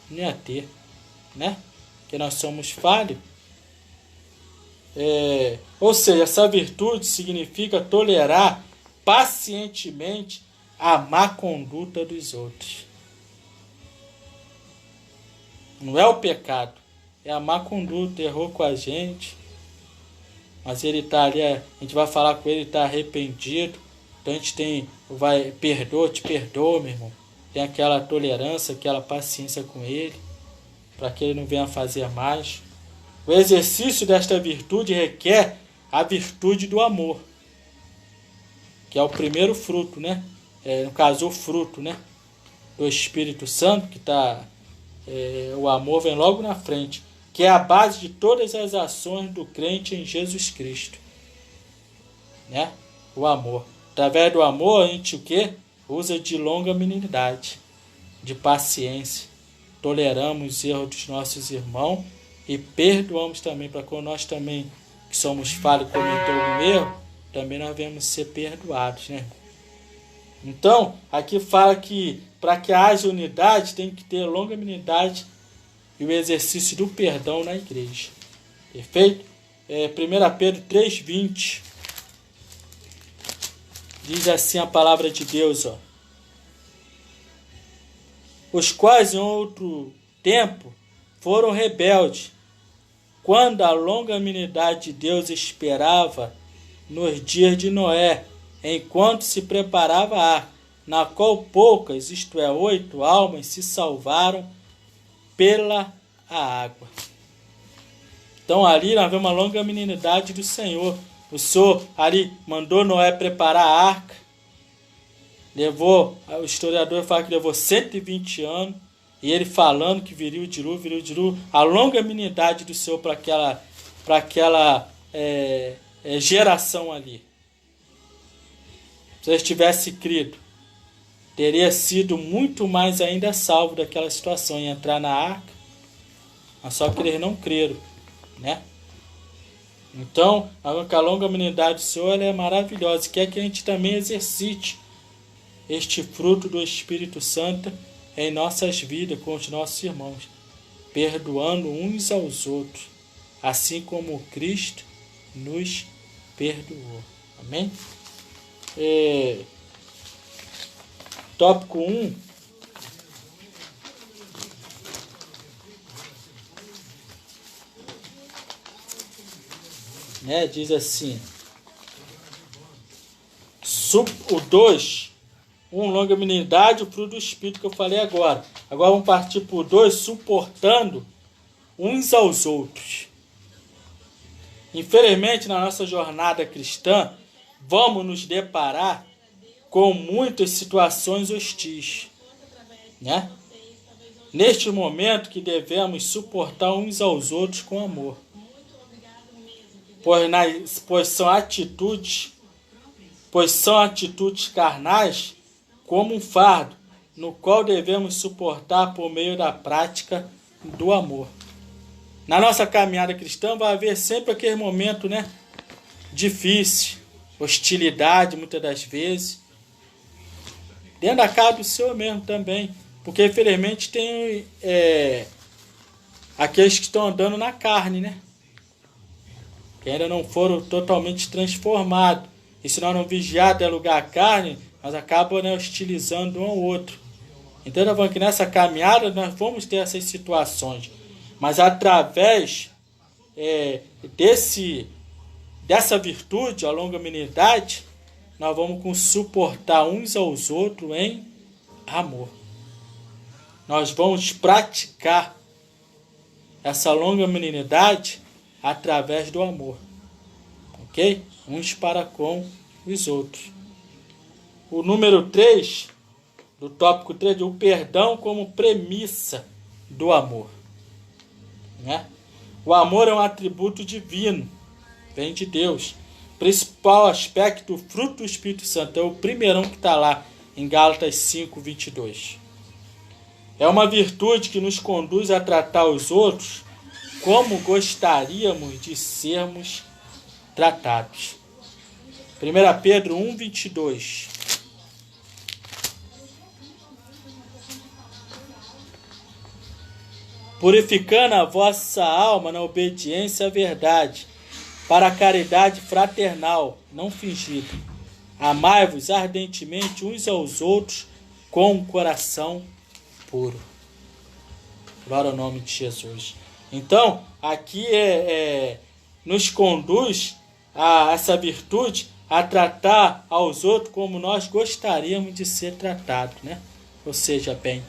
não ia ter, né? Porque nós somos falhos. Ou seja, essa virtude significa tolerar pacientemente a má conduta dos outros. Não é o pecado, é a má conduta. Errou com a gente, mas ele está ali, a gente vai falar com ele, está arrependido. Então a gente te perdoa, meu irmão. Tem aquela tolerância, aquela paciência com ele, para que ele não venha fazer mais. O exercício desta virtude requer a virtude do amor, que é o primeiro fruto, né? No caso, o fruto, né? Do Espírito Santo, que está... o amor vem logo na frente, que é a base de todas as ações do crente em Jesus Cristo, né? O amor. Através do amor, a gente o quê? Usa de longanimidade, de paciência, toleramos os erros dos nossos irmãos e perdoamos também, para quando nós também, que somos falhos, cometer algum erro, também nós devemos ser perdoados, né? Então, aqui fala que para que haja unidade, tem que ter longanimidade e o exercício do perdão na igreja. Perfeito? 1 Pedro 3,20 diz assim a palavra de Deus, ó. Os quais em outro tempo foram rebeldes, quando a longanimidade de Deus esperava nos dias de Noé, enquanto se preparava a arca, na qual poucas, isto é, 8 almas, se salvaram pela água. Então ali nós vemos a longanimidade do Senhor. O Senhor ali mandou Noé preparar a arca, o historiador fala que levou 120 anos, e ele falando que viria o dilúvio, a longanimidade do Senhor para aquela geração ali. Se eles tivessem crido, teria sido muito mais ainda salvo daquela situação, em entrar na arca, mas só que eles não creram, né? Então, a longanimidade do Senhor ela é maravilhosa, quer que a gente também exercite este fruto do Espírito Santo em nossas vidas com os nossos irmãos, perdoando uns aos outros, assim como Cristo nos perdoou. Amém? Tópico 1. Diz assim. O 2. Longanimidade, o fruto do Espírito que eu falei agora. Agora vamos partir para o 2, suportando uns aos outros. Infelizmente, na nossa jornada cristã, vamos nos deparar com muitas situações hostis, né? Neste momento que devemos suportar uns aos outros com amor, pois são atitudes carnais como um fardo, no qual devemos suportar por meio da prática do amor. Na nossa caminhada cristã vai haver sempre aquele momento, né, difícil, hostilidade muitas das vezes, dentro da casa do Senhor mesmo também, porque infelizmente tem aqueles que estão andando na carne, né, que ainda não foram totalmente transformados, e se nós não vigiar de alugar a carne, nós acabamos, né, hostilizando um ao outro. Então nós vamos que nessa caminhada nós vamos ter essas situações, mas através dessa virtude, a longanimidade, nós vamos suportar uns aos outros em amor. Nós vamos praticar essa longanimidade através do amor, ok? Uns para com os outros. O número 3, do tópico 3, o perdão como premissa do amor, né? O amor é um atributo divino, vem de Deus. Principal aspecto, o fruto do Espírito Santo, é o primeirão que está lá em Gálatas 5:22. É uma virtude que nos conduz a tratar os outros como gostaríamos de sermos tratados. 1 Pedro 1:22. Purificando a vossa alma na obediência à verdade, para a caridade fraternal, não fingida. Amai-vos ardentemente uns aos outros com um coração puro. Glória ao nome de Jesus. Então, aqui nos conduz a essa virtude a tratar aos outros como nós gostaríamos de ser tratados, né? Ou seja, bem.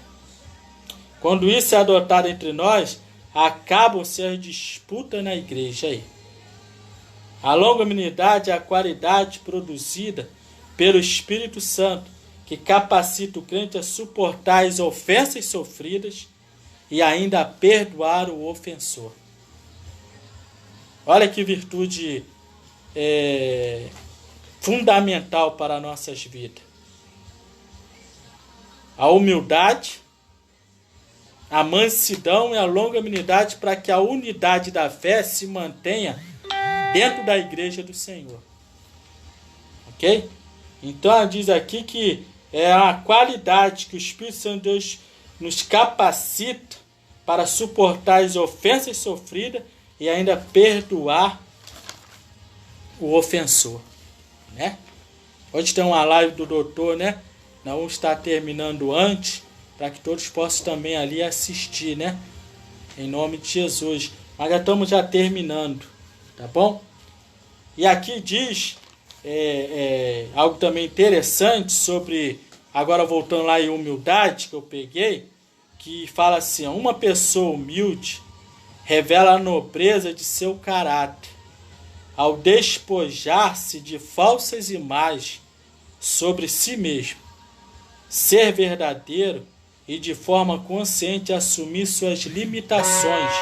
Quando isso é adotado entre nós, acabam-se as disputas na igreja aí. A longanimidade é a qualidade produzida pelo Espírito Santo, que capacita o crente a suportar as ofensas sofridas e ainda a perdoar o ofensor. Olha que virtude fundamental para nossas vidas. A humildade, a mansidão e a longanimidade para que a unidade da fé se mantenha dentro da igreja do Senhor. Ok? Então diz aqui que é a qualidade que o Espírito Santo de Deus nos capacita para suportar as ofensas sofridas e ainda perdoar o ofensor, né? Hoje tem uma live do doutor, né? Nós vamos estar terminando antes, para que todos possam também ali assistir, né? Em nome de Jesus. Mas já estamos terminando, tá bom? E aqui diz algo também interessante sobre, agora voltando lá em humildade, que eu peguei, que fala assim, uma pessoa humilde revela a nobreza de seu caráter, ao despojar-se de falsas imagens sobre si mesmo, ser verdadeiro e de forma consciente assumir suas limitações,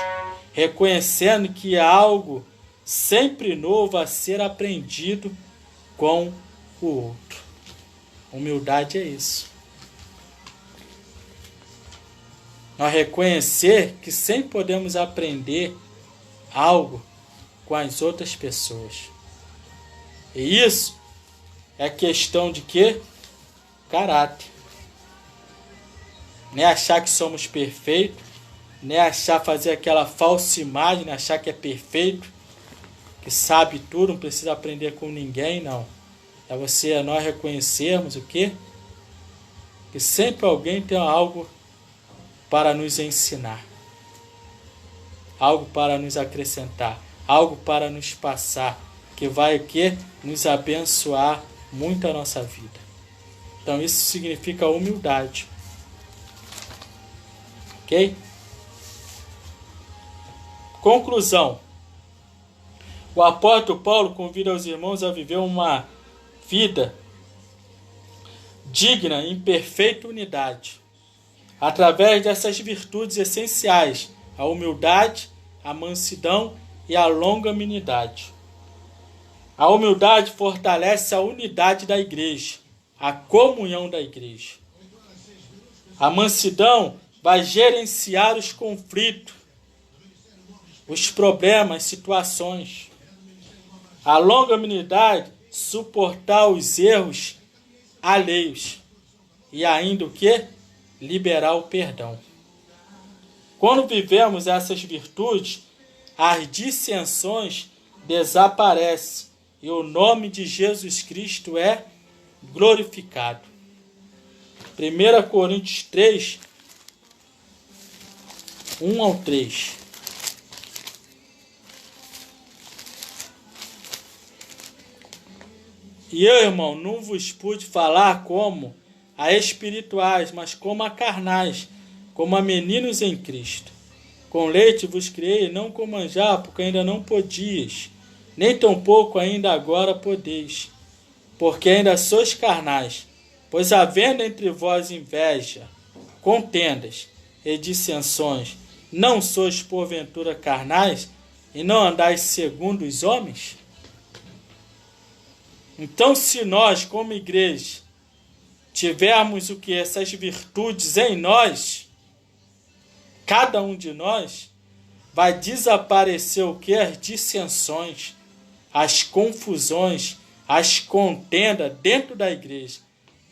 reconhecendo que há algo sempre novo a ser aprendido com o outro. Humildade é isso. Nós reconhecer que sempre podemos aprender algo com as outras pessoas. E isso é questão de quê? Caráter. Não é achar que somos perfeitos, não é achar fazer aquela falsa imagem, não é achar que é perfeito, que sabe tudo, não precisa aprender com ninguém, não. É nós reconhecermos o quê? Que sempre alguém tem algo para nos ensinar, algo para nos acrescentar, algo para nos passar, que vai o quê? Nos abençoar muito a nossa vida. Então isso significa humildade. Ok? Conclusão. O apóstolo Paulo convida os irmãos a viver uma vida digna em perfeita unidade, através dessas virtudes essenciais, a humildade, a mansidão e a longanimidade. A humildade fortalece a unidade da igreja, a comunhão da igreja. A mansidão vai gerenciar os conflitos, os problemas, situações. A longanimidade, suportar os erros alheios. E ainda o quê? Liberar o perdão. Quando vivemos essas virtudes, as dissensões desaparecem e o nome de Jesus Cristo é glorificado. 1 Coríntios 3, 1 ao 3. E eu, irmão, não vos pude falar como a espirituais, mas como a carnais, como a meninos em Cristo. Com leite vos criei, não com manjar, porque ainda não podias, nem tampouco ainda agora podeis, porque ainda sois carnais. Pois havendo entre vós inveja, contendas e dissensões, não sois porventura carnais, e não andais segundo os homens? Então, se nós, como igreja, tivermos o que? Essas virtudes em nós, cada um de nós, vai desaparecer o que? As dissensões, as confusões, as contendas dentro da igreja.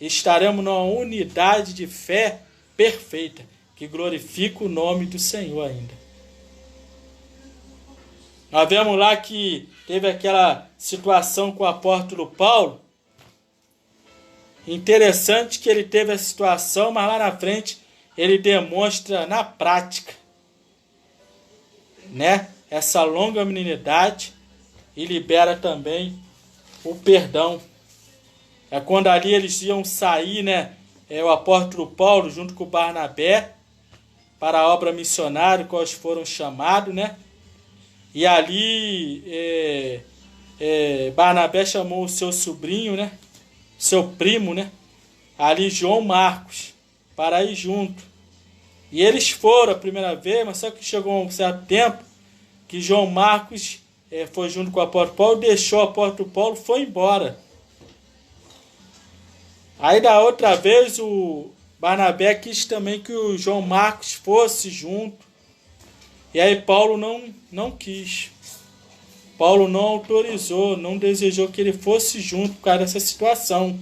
Estaremos numa unidade de fé perfeita, que glorifica o nome do Senhor ainda. Nós vemos lá que teve aquela situação com o apóstolo Paulo. Interessante que ele teve a situação, mas lá na frente ele demonstra na prática, né, essa longanimidade e libera também o perdão. É quando ali eles iam sair, né, o apóstolo Paulo junto com o Barnabé para a obra missionária, quais foram chamados, né? E ali Barnabé chamou o seu sobrinho, né? Seu primo, né? Ali João Marcos, para ir junto. E eles foram a primeira vez, mas só que chegou um certo tempo que João Marcos foi junto com o apóstolo Paulo, deixou o apóstolo Paulo e foi embora. Aí da outra vez o Barnabé quis também que o João Marcos fosse junto. E aí Paulo não quis. Paulo não autorizou, não desejou que ele fosse junto por causa dessa situação.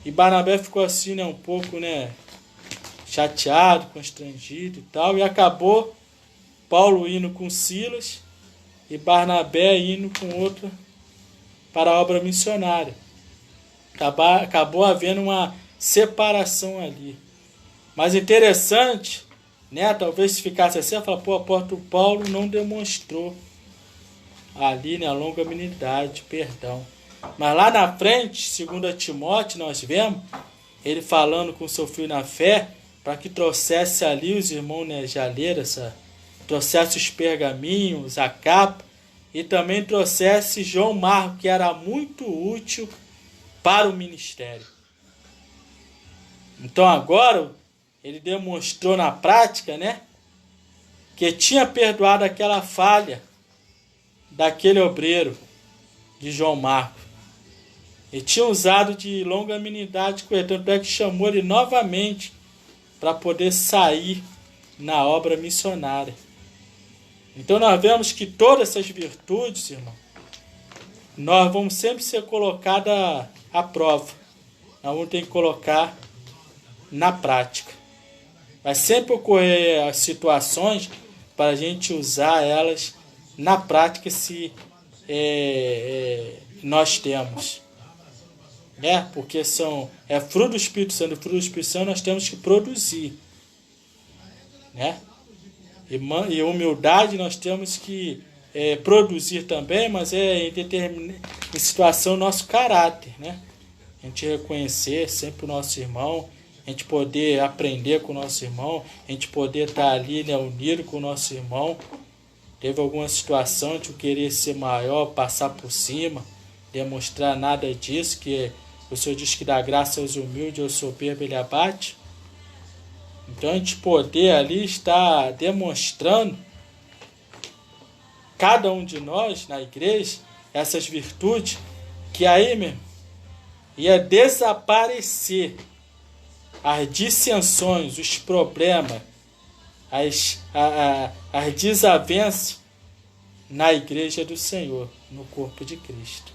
E Barnabé ficou assim, né, um pouco, né, chateado, constrangido e tal. E acabou Paulo indo com Silas e Barnabé indo com outra para a obra missionária. Acabou havendo uma separação ali. Mas interessante, né? Talvez se ficasse assim, falar, pô, o apóstolo Paulo não demonstrou ali, né, a longanimidade, perdão. Mas lá na frente, segundo Timóteo, nós vemos ele falando com seu filho na fé, para que trouxesse ali os irmãos, né, já leram trouxesse os pergaminhos, a capa, e também trouxesse João Marcos, que era muito útil para o ministério. Então agora ele demonstrou na prática, né, que tinha perdoado aquela falha daquele obreiro de João Marcos. E tinha usado de longanimidade com ele, tanto é que chamou ele novamente para poder sair na obra missionária. Então nós vemos que todas essas virtudes, irmão, nós vamos sempre ser colocadas à prova. Nós vamos ter que colocar na prática. Vai sempre ocorrer as situações para a gente usar elas na prática se nós temos. Porque é fruto do Espírito Santo. O fruto do Espírito Santo nós temos que produzir. Né? E humildade nós temos que produzir também, mas em situação nosso caráter. Né? A gente reconhecer sempre o nosso irmão, a gente poder aprender com o nosso irmão, a gente poder estar ali, né, unido com o nosso irmão. Teve alguma situação de eu querer ser maior, passar por cima, demonstrar nada disso, que o Senhor diz que dá graça aos humildes, ao soberbo ele abate. Então a gente poder ali estar demonstrando, cada um de nós na igreja, essas virtudes, que aí mesmo ia desaparecer as dissensões, os problemas, as desavenças na igreja do Senhor, no corpo de Cristo.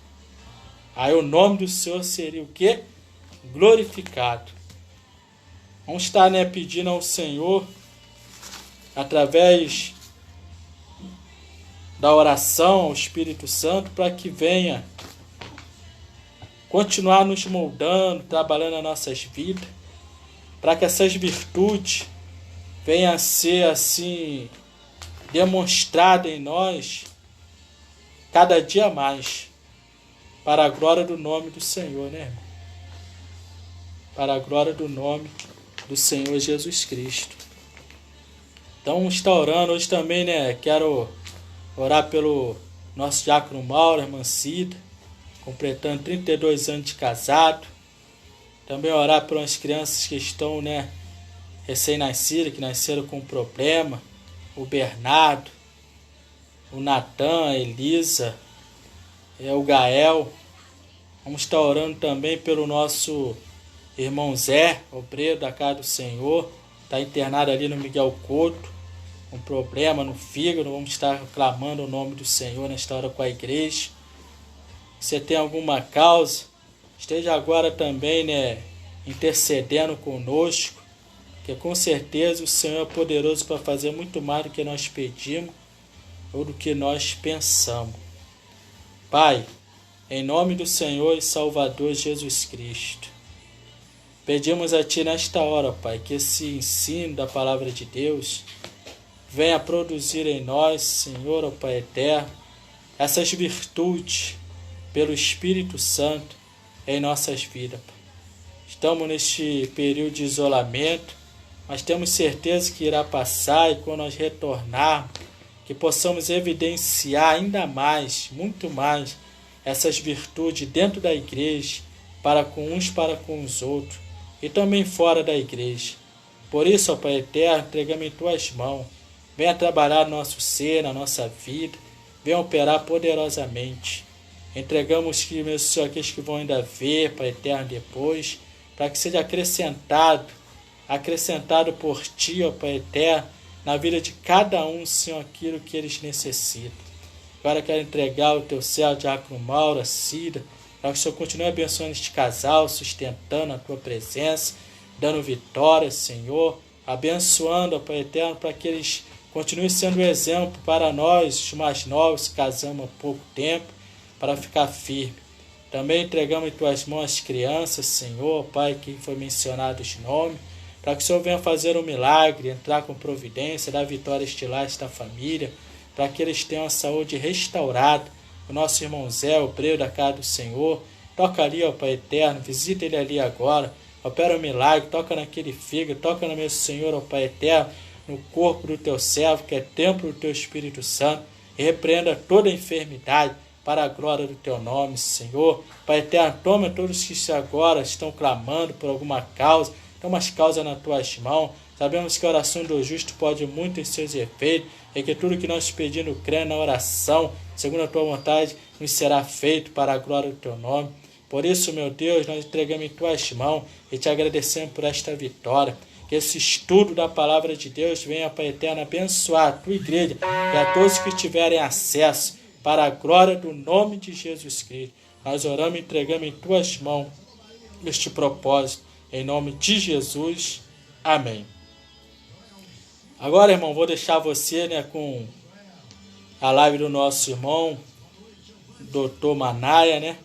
Aí o nome do Senhor seria o quê? Glorificado. Vamos estar, né, pedindo ao Senhor, através da oração ao Espírito Santo, para que venha continuar nos moldando, trabalhando nas nossas vidas, para que essas virtudes venham a ser assim demonstradas em nós cada dia mais, para a glória do nome do Senhor, né, irmão? Para a glória do nome do Senhor Jesus Cristo. Então vamos estar orando hoje também, né? Quero orar pelo nosso diácono Mauro, irmã Cida, completando 32 anos de casado. Também orar pelas crianças que estão, né, recém-nascidas, que nasceram com problema. O Bernardo, o Natan, a Elisa, o Gael. Vamos estar orando também pelo nosso irmão Zé, obreiro da casa do Senhor, está internado ali no Miguel Couto. um problema no fígado, vamos estar clamando o nome do Senhor nesta hora com a igreja. Se tem alguma causa, esteja agora também, intercedendo conosco, que com certeza o Senhor é poderoso para fazer muito mais do que nós pedimos ou do que nós pensamos. Pai, em nome do Senhor e Salvador Jesus Cristo, pedimos a Ti nesta hora, Pai, que esse ensino da palavra de Deus venha produzir em nós, Senhor, ó Pai eterno, essas virtudes pelo Espírito Santo em nossas vidas. Estamos neste período de isolamento, mas temos certeza que irá passar, e quando nós retornarmos, que possamos evidenciar ainda mais, muito mais, essas virtudes dentro da igreja, para com uns, para com os outros, e também fora da igreja. Por isso, ó Pai eterno, entregamos em Tuas mãos. Venha trabalhar no nosso ser, na nossa vida, venha operar poderosamente. Entregamos que, meu Senhor, aqueles que vão ainda ver, Pai eterno, depois, para que seja acrescentado por Ti, ó Pai eterno, na vida de cada um, Senhor, aquilo que eles necessitam. Agora quero entregar o Teu céu, Diácono Mauro, Cida, para que o Senhor continue abençoando este casal, sustentando a Tua presença, dando vitória, Senhor, abençoando, ó Pai eterno, para que eles continuem sendo exemplo para nós, os mais novos, que casamos há pouco tempo, para ficar firme. Também entregamos em Tuas mãos as crianças, Senhor, Pai, que foi mencionado os nomes, para que o Senhor venha fazer um milagre, entrar com providência, dar vitória estilar a esta família, para que eles tenham a saúde restaurada. O nosso irmão Zé, obreiro da casa do Senhor, toca ali, ó Pai eterno, visita ele ali agora, opera um milagre, toca naquele fígado, toca no meu Senhor, ó Pai eterno, no corpo do Teu servo, que é templo do Teu Espírito Santo, e repreenda toda enfermidade, para a glória do Teu nome, Senhor. Pai eterno, toma todos que agora estão clamando por alguma causa, toma as causas nas Tuas mãos. Sabemos que a oração do justo pode muito em seus efeitos, e que tudo que nós pedimos, crendo na oração, segundo a Tua vontade, nos será feito para a glória do Teu nome. Por isso, meu Deus, nós entregamos em Tuas mãos e Te agradecemos por esta vitória. Que esse estudo da palavra de Deus venha, Pai eterno, abençoar a Tua igreja e a todos que tiverem acesso, para a glória do nome de Jesus Cristo. Nós oramos e entregamos em Tuas mãos este propósito, em nome de Jesus. Amém. Agora, irmão, vou deixar você, com a live do nosso irmão, Dr. Manaia,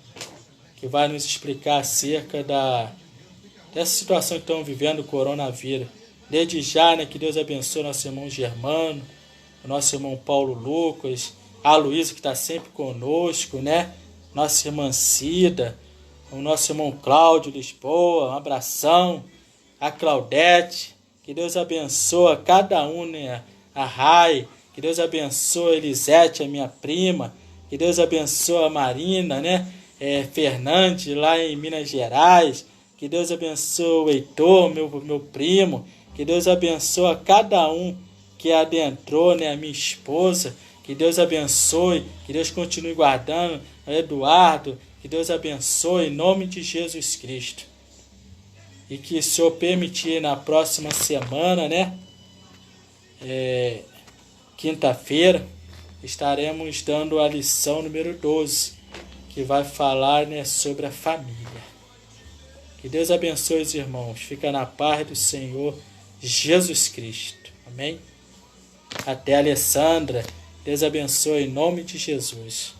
que vai nos explicar acerca dessa situação que estamos vivendo, o coronavírus. Desde já, que Deus abençoe nosso irmão Germano, o nosso irmão Paulo Lucas, a Luísa, que está sempre conosco, nossa irmã Cida, o nosso irmão Cláudio Lisboa, um abração, a Claudete, que Deus abençoe cada um, a Rai, que Deus abençoe a Elisete, a minha prima, que Deus abençoe a Marina, Fernandes, lá em Minas Gerais, que Deus abençoe o Heitor, meu primo, que Deus abençoe a cada um que adentrou, a minha esposa, que Deus abençoe, que Deus continue guardando o Eduardo, que Deus abençoe em nome de Jesus Cristo. E que o Senhor permitir na próxima semana, quinta-feira, estaremos dando a lição número 12, que vai falar, sobre a família. Que Deus abençoe os irmãos. Fica na paz do Senhor Jesus Cristo. Amém? Até, Alessandra. Deus abençoe em nome de Jesus.